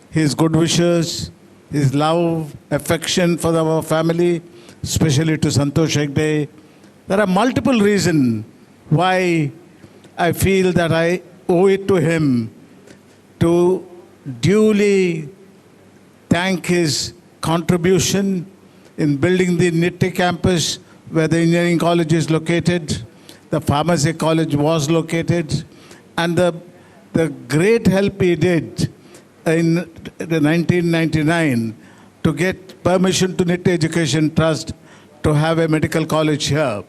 His good wishes, his love, affection for our family, especially to Santosh Hegde. There are multiple reasons why I feel that I owe it to him to duly thank his contribution in building the Nitte campus where the engineering college is located, the pharmacy college was located, and the great help he did in 1999 to get permission to Nitte Education Trust to have a medical college here.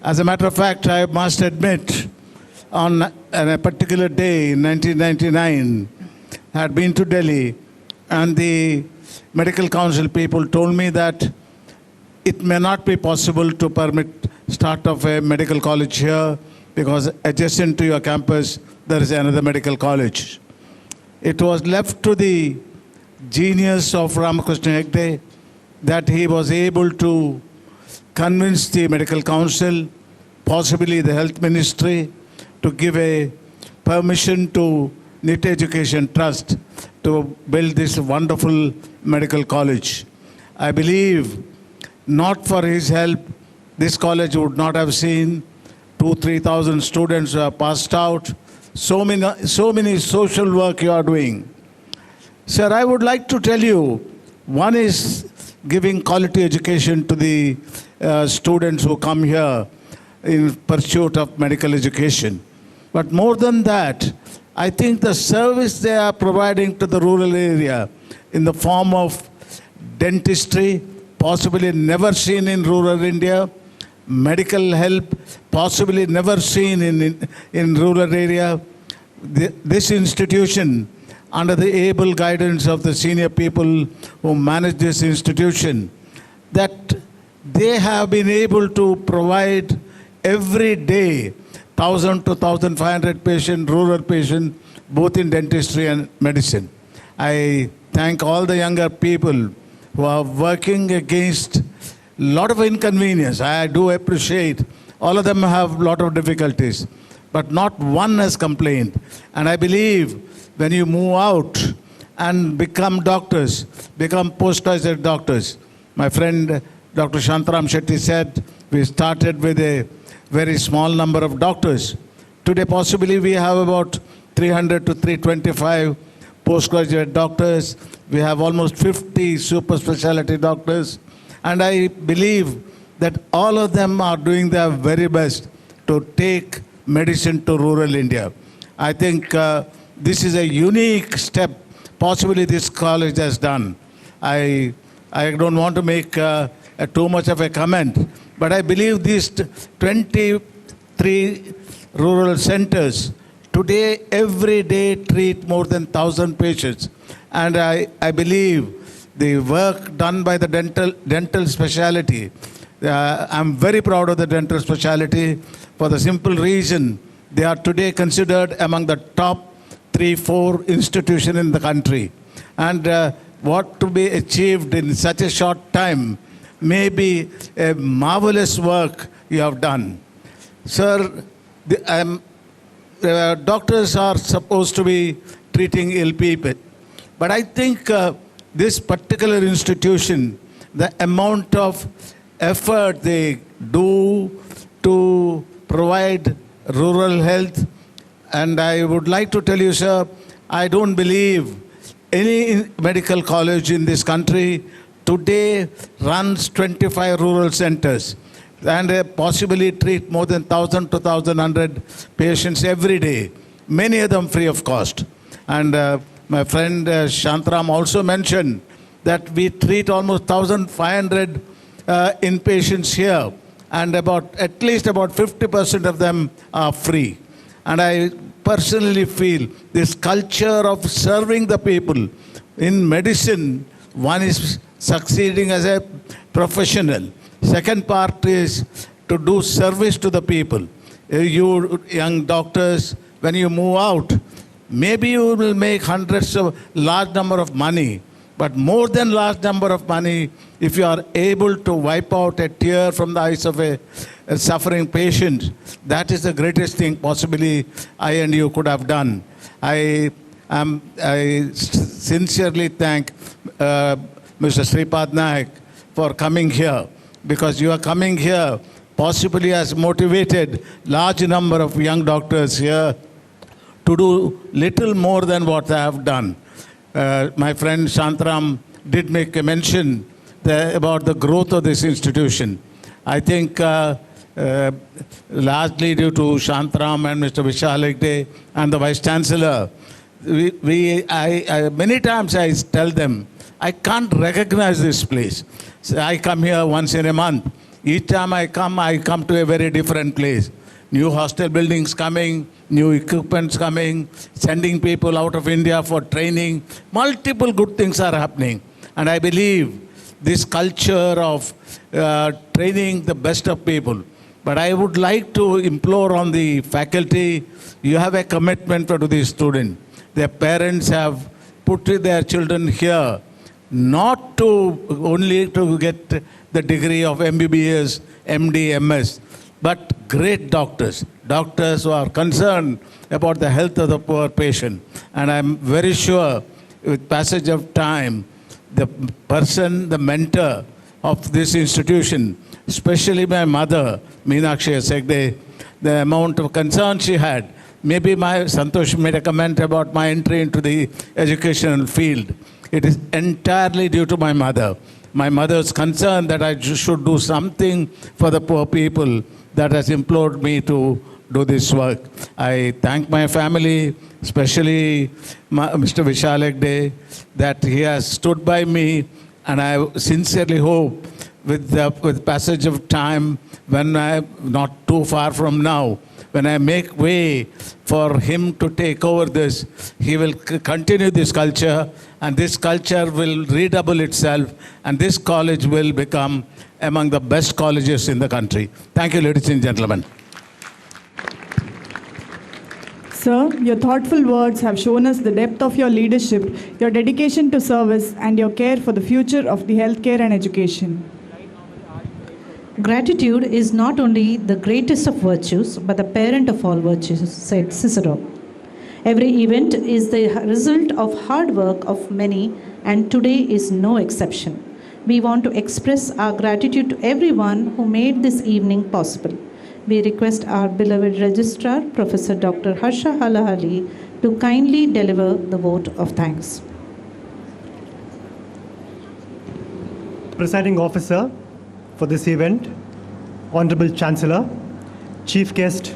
As a matter of fact, I must admit, on a particular day in 1999, I had been to Delhi, and the medical council people told me that it may not be possible to permit start of a medical college here because adjacent to your campus there is another medical college. It was left to the genius of Ramakrishna Hegde that he was able to convince the medical council, possibly the health ministry, to give a permission to Nitte Education Trust to build this wonderful medical college. I believe not for his help, this college would not have seen 2,000-3,000 students who have passed out. So many social work you are doing. Sir, I would like to tell you, one is giving quality education to the students who come here in pursuit of medical education. But more than that, I think the service they are providing to the rural area in the form of dentistry, possibly never seen in rural India, medical help, possibly never seen in rural area. This institution, under the able guidance of the senior people who manage this institution, that they have been able to provide every day 1,000 to 1,500 patient, rural patient, both in dentistry and medicine. I thank all the younger people who are working against a lot of inconvenience. I do appreciate all of them have a lot of difficulties, but not one has complained. And I believe when you move out and become doctors, become post-graduate doctors, my friend Dr. Shantaram Shetty said, we started with a very small number of doctors. Today, possibly, we have about 300 to 325 postgraduate doctors. We have almost 50 super specialty doctors. And I believe that all of them are doing their very best to take medicine to rural India. I think this is a unique step possibly this college has done. I don't want to make too much of a comment, but I believe these 23 rural centers today, every day, treat more than 1,000 patients. And I believe the work done by the dental specialty, I'm very proud of the dental specialty for the simple reason they are today considered among the top 3-4 institutions in the country. And what to be achieved in such a short time may be a marvelous work you have done. Sir, doctors are supposed to be treating ill people. But I think this particular institution, the amount of effort they do to provide rural health, and I would like to tell you, sir, I don't believe any medical college in this country today runs 25 rural centers and possibly treat more than 1,000 to 1,100 patients every day, many of them free of cost. And my friend Shantaram also mentioned that we treat almost 1,500 inpatients here, and at least about 50% of them are free. And I personally feel this culture of serving the people in medicine, one is succeeding as a professional. Second part is to do service to the people. You young doctors, when you move out, maybe you will make hundreds of large number of money, but more than large number of money, if you are able to wipe out a tear from the eyes of a suffering patient, that is the greatest thing possibly I and you could have done. I sincerely thank Mr. Sripad Naik for coming here, because you are coming here possibly has motivated large number of young doctors here to do little more than what they have done. My friend Shantaram did make a mention about the growth of this institution. I think largely due to Shantaram and Mr. Vishal Hegde and the Vice Chancellor, many times I tell them, I can't recognize this place. So I come here once in a month. Each time I come to a very different place. New hostel buildings coming, new equipments coming, sending people out of India for training. Multiple good things are happening. And I believe this culture of training the best of people. But I would like to implore on the faculty, you have a commitment to the student. Their parents have put their children here not to only to get the degree of MBBS, MD, MS, but great doctors, doctors who are concerned about the health of the poor patient. And I'm very sure with passage of time, the person, the mentor of this institution, especially my mother, Meenakshi Hegde, the amount of concern she had. Maybe my Santosh made a comment about my entry into the educational field. It is entirely due to my mother. My mother's concern that I should do something for the poor people that has implored me to do this work. I thank my family, especially Mr. Vishal Hegde, that he has stood by me, and I sincerely hope with passage of time, when I not too far from now, when I make way for him to take over this, he will continue this culture, and this culture will redouble itself, and this college will become among the best colleges in the country. Thank you, ladies and gentlemen. Sir, your thoughtful words have shown us the depth of your leadership, your dedication to service, and your care for the future of the healthcare and education. Gratitude is not only the greatest of virtues, but the parent of all virtues, said Cicero. Every event is the result of hard work of many, and today is no exception. We want to express our gratitude to everyone who made this evening possible. We request our beloved Registrar, Professor Dr. Harsha Halahali, to kindly deliver the vote of thanks. Presiding Officer for this event, Honorable Chancellor, Chief Guest,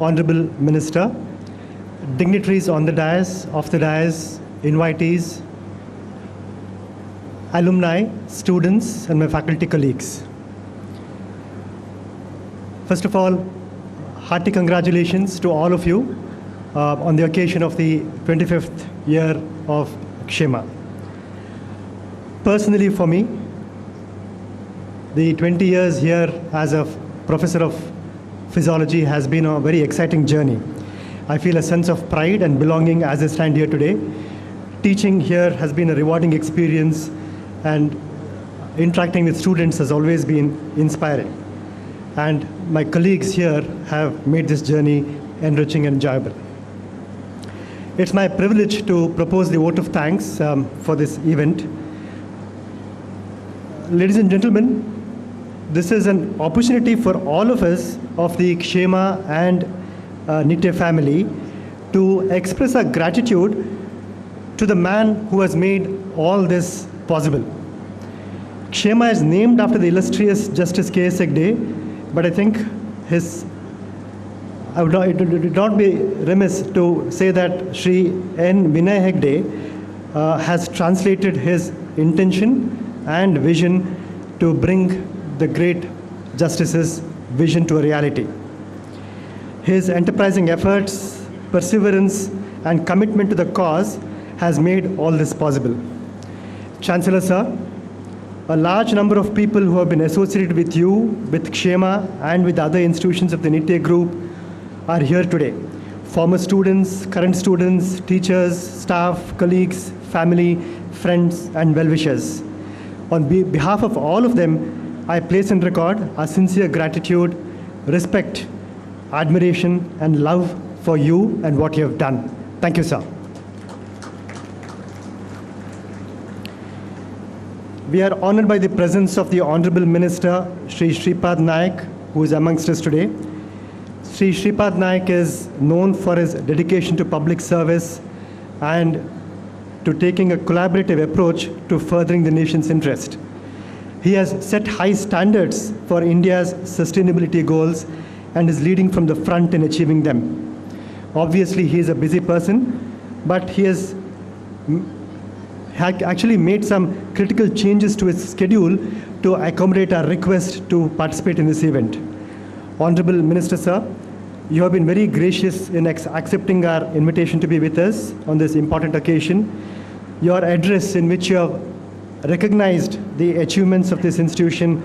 Honorable Minister, dignitaries on the dais, off the dais, invitees, alumni, students, and my faculty colleagues. First of all, hearty congratulations to all of you on the occasion of the 25th year of Kshema. Personally for me, the 20 years here as a professor of physiology has been a very exciting journey. I feel a sense of pride and belonging as I stand here today. Teaching here has been a rewarding experience, and interacting with students has always been inspiring. And my colleagues here have made this journey enriching and enjoyable. It's my privilege to propose the vote of thanks for this event. Ladies and gentlemen, this is an opportunity for all of us of the Kshema and Nitte family to express our gratitude to the man who has made all this possible. Kshema is named after the illustrious Justice K.S. Hegde, but I think it would not be remiss to say that Sri N. Vinay Hegde has translated his intention and vision to bring the great justice's vision to a reality. His enterprising efforts, perseverance, and commitment to the cause has made all this possible. Chancellor Sir, a large number of people who have been associated with you, with Kshema, and with other institutions of the Nitte Group are here today. Former students, current students, teachers, staff, colleagues, family, friends, and well-wishers. On behalf of all of them, I place in record our sincere gratitude, respect, admiration, and love for you and what you have done. Thank you, sir. We are honored by the presence of the Honorable Minister, Sri Shripad Naik, who is amongst us today. Sri Shripad Naik is known for his dedication to public service and to taking a collaborative approach to furthering the nation's interest. He has set high standards for India's sustainability goals and is leading from the front in achieving them. Obviously, he is a busy person, but he has actually made some critical changes to his schedule to accommodate our request to participate in this event. Honorable Minister, sir, you have been very gracious in accepting our invitation to be with us on this important occasion. Your address, in which you have recognized the achievements of this institution,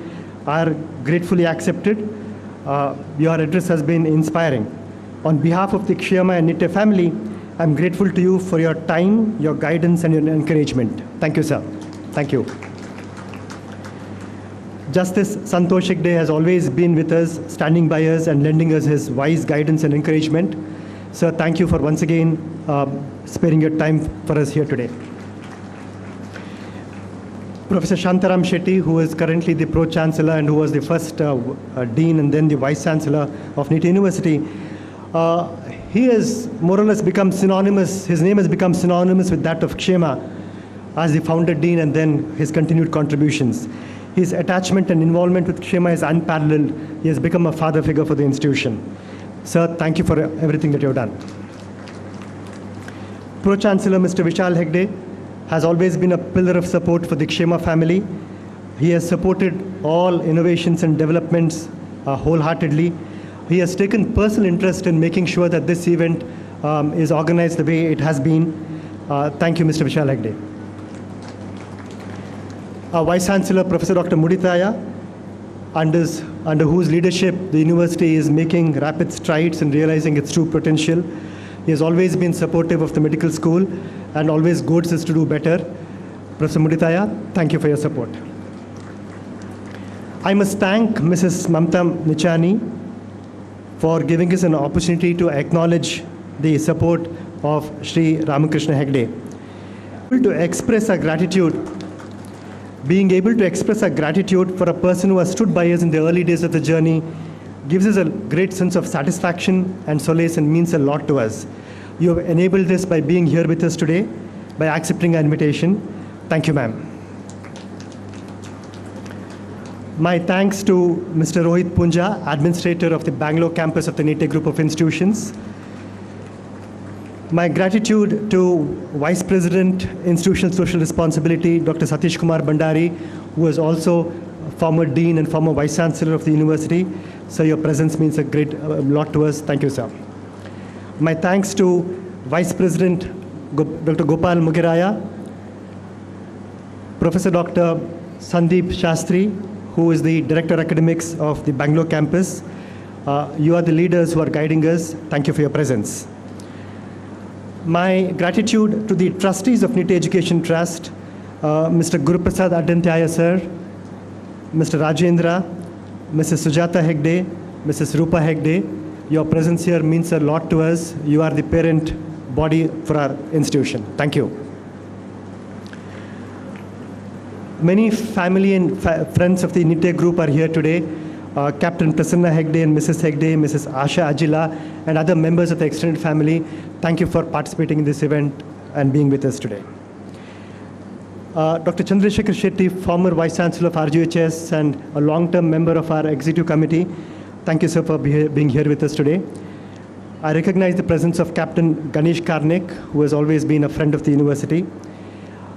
are gratefully accepted. Your address has been inspiring. On behalf of the Kshema and Nitte family, I'm grateful to you for your time, your guidance, and your encouragement. Thank you, sir. Thank you. Justice Santosh Hegde has always been with us, standing by us and lending us his wise guidance and encouragement. Sir, thank you for once again sparing your time for us here today. Professor Shantaram Shetty, who is currently the Pro-Chancellor and who was the first Dean and then the Vice-Chancellor of NITE University, he has more or less become synonymous, his name has become synonymous with that of Kshema as the founder Dean and then his continued contributions. His attachment and involvement with Kshema is unparalleled. He has become a father figure for the institution. Sir, thank you for everything that you have done. Pro-Chancellor Mr. Vishal Hegde has always been a pillar of support for the Kshema family. He has supported all innovations and developments wholeheartedly. He has taken personal interest in making sure that this event is organized the way it has been. Thank you, Mr. Vishal Hegde. Our Vice Chancellor, Professor Dr. Muditaya, under whose leadership the university is making rapid strides in realizing its true potential. He has always been supportive of the medical school and always goads us to do better. Professor Muditaya, thank you for your support. I must thank Mrs. Mamta Nichani for giving us an opportunity to acknowledge the support of Sri Ramakrishna Hegde. Being able to express our gratitude for a person who has stood by us in the early days of the journey gives us a great sense of satisfaction and solace and means a lot to us. You have enabled this by being here with us today, by accepting our invitation. Thank you, ma'am. My thanks to Mr. Rohit Punja, Administrator of the Bangalore campus of the NITE Group of Institutions. My gratitude to Vice President, Institutional Social Responsibility, Dr. Satish Kumar Bandari, who is also former Dean and former Vice Chancellor of the university. So your presence means a lot to us. Thank you, sir. My thanks to Vice President Dr. Gopal Mugiraya, Professor Dr. Sandeep Shastri, who is the Director of Academics of the Bangalore campus. You are the leaders who are guiding us. Thank you for your presence. My gratitude to the trustees of NITE Education Trust, Mr. Guruprasad Adantyaya, sir, Mr. Rajendra, Mrs. Sujata Hegde, Mrs. Rupa Hegde. Your presence here means a lot to us. You are the parent body for our institution. Thank you. Many family and friends of the NITE group are here today. Captain Prasanna Hegde and Mrs. Hegde, Mrs. Asha Ajila, and other members of the extended family, thank you for participating in this event and being with us today. Dr. Chandrasekhar Shetty, former Vice Chancellor of RGHS and a long-term member of our executive committee, thank you, sir, for being here with us today. I recognize the presence of Captain Ganesh Karnik, who has always been a friend of the university.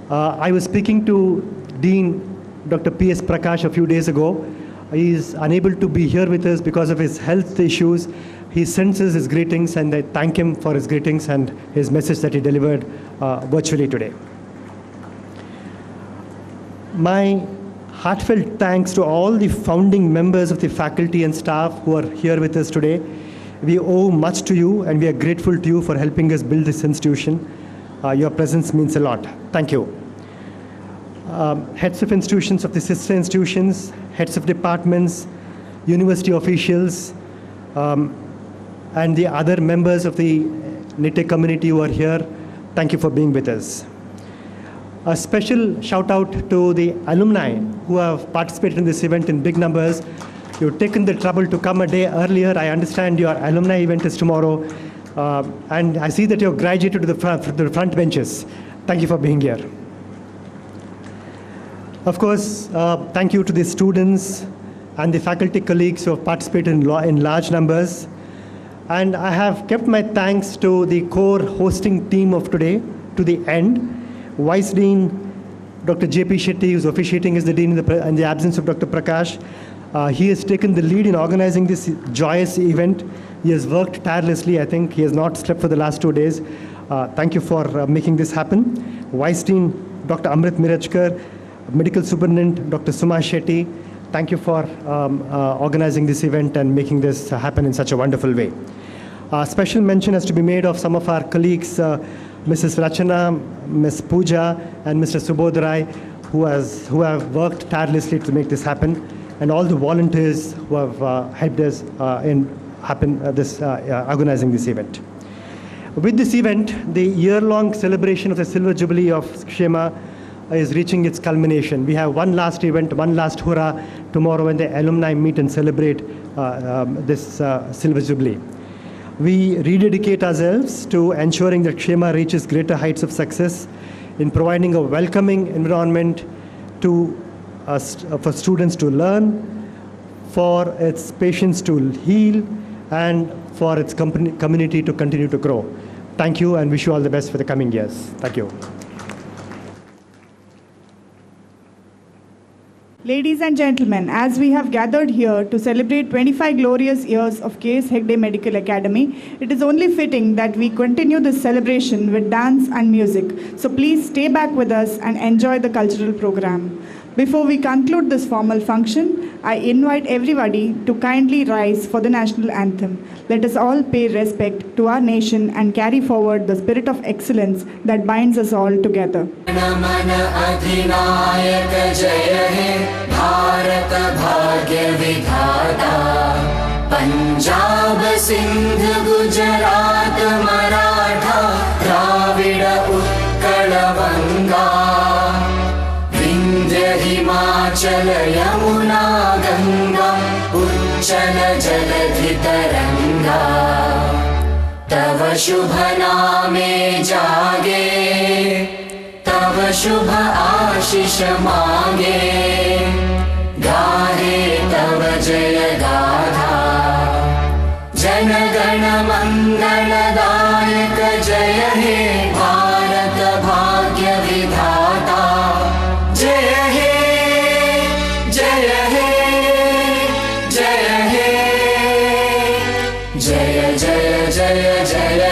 I was speaking to Dean Dr. P.S. Prakash a few days ago. He is unable to be here with us because of his health issues. He sends us his greetings, and I thank him for his greetings and his message that he delivered virtually today. My heartfelt thanks to all the founding members of the faculty and staff who are here with us today. We owe much to you, and we are grateful to you for helping us build this institution. Your presence means a lot. Thank you. Heads of institutions of the sister institutions, heads of departments, university officials, and the other members of the NITE community who are here, thank you for being with us. A special shout out to the alumni who have participated in this event in big numbers. You've taken the trouble to come a day earlier. I understand your alumni event is tomorrow. And I see that you've graduated to the front benches. Thank you for being here. Of course, thank you to the students and the faculty colleagues who have participated in large numbers. And I have kept my thanks to the core hosting team of today to the end. Vice Dean Dr. J.P. Shetty, who's officiating as the Dean in the absence of Dr. Prakash. He has taken the lead in organizing this joyous event. He has worked tirelessly. I think he has not slept for the last 2 days. Thank you for making this happen. Vice Dean Dr. Amrit Mirachkar, Medical Superintendent Dr. Suma Shetty, thank you for organizing this event and making this happen in such a wonderful way. Special mention has to be made of some of our colleagues, Mrs. Rachana, Ms. Pooja, and Mr. Subodhrai, who have worked tirelessly to make this happen, and all the volunteers who have helped us in organizing this event. With this event, the year-long celebration of the Silver Jubilee of Kshema is reaching its culmination. We have one last event, one last hurrah tomorrow when the alumni meet and celebrate this Silver Jubilee. We rededicate ourselves to ensuring that Kshema reaches greater heights of success in providing a welcoming environment for students to learn, for its patients to heal, and for its community to continue to grow. Thank you and wish you all the best for the coming years. Thank you. Ladies and gentlemen, as we have gathered here to celebrate 25 glorious years of K.S. Hegde Medical Academy, it is only fitting that we continue this celebration with dance and music. So please stay back with us and enjoy the cultural program. Before we conclude this formal function, I invite everybody to kindly rise for the national anthem. Let us all pay respect to our nation and carry forward the spirit of excellence that binds us all together. मन अधिनायक जय हे भारत भाग्य विधाता पंजाब सिंध गुजरात मराठा द्राविड उत्कल बंगा विंध्य हिमाचल यमुना गंगा उच्चल जलधि तरंगा तव शुभ नामे जागे तव शुभ आशीष मांगे गाहे तव जय गाथा जन गण मंगलदायक जय हे भारत भाग्य विधाता जय हे जय हे जय हे जय जय जय जय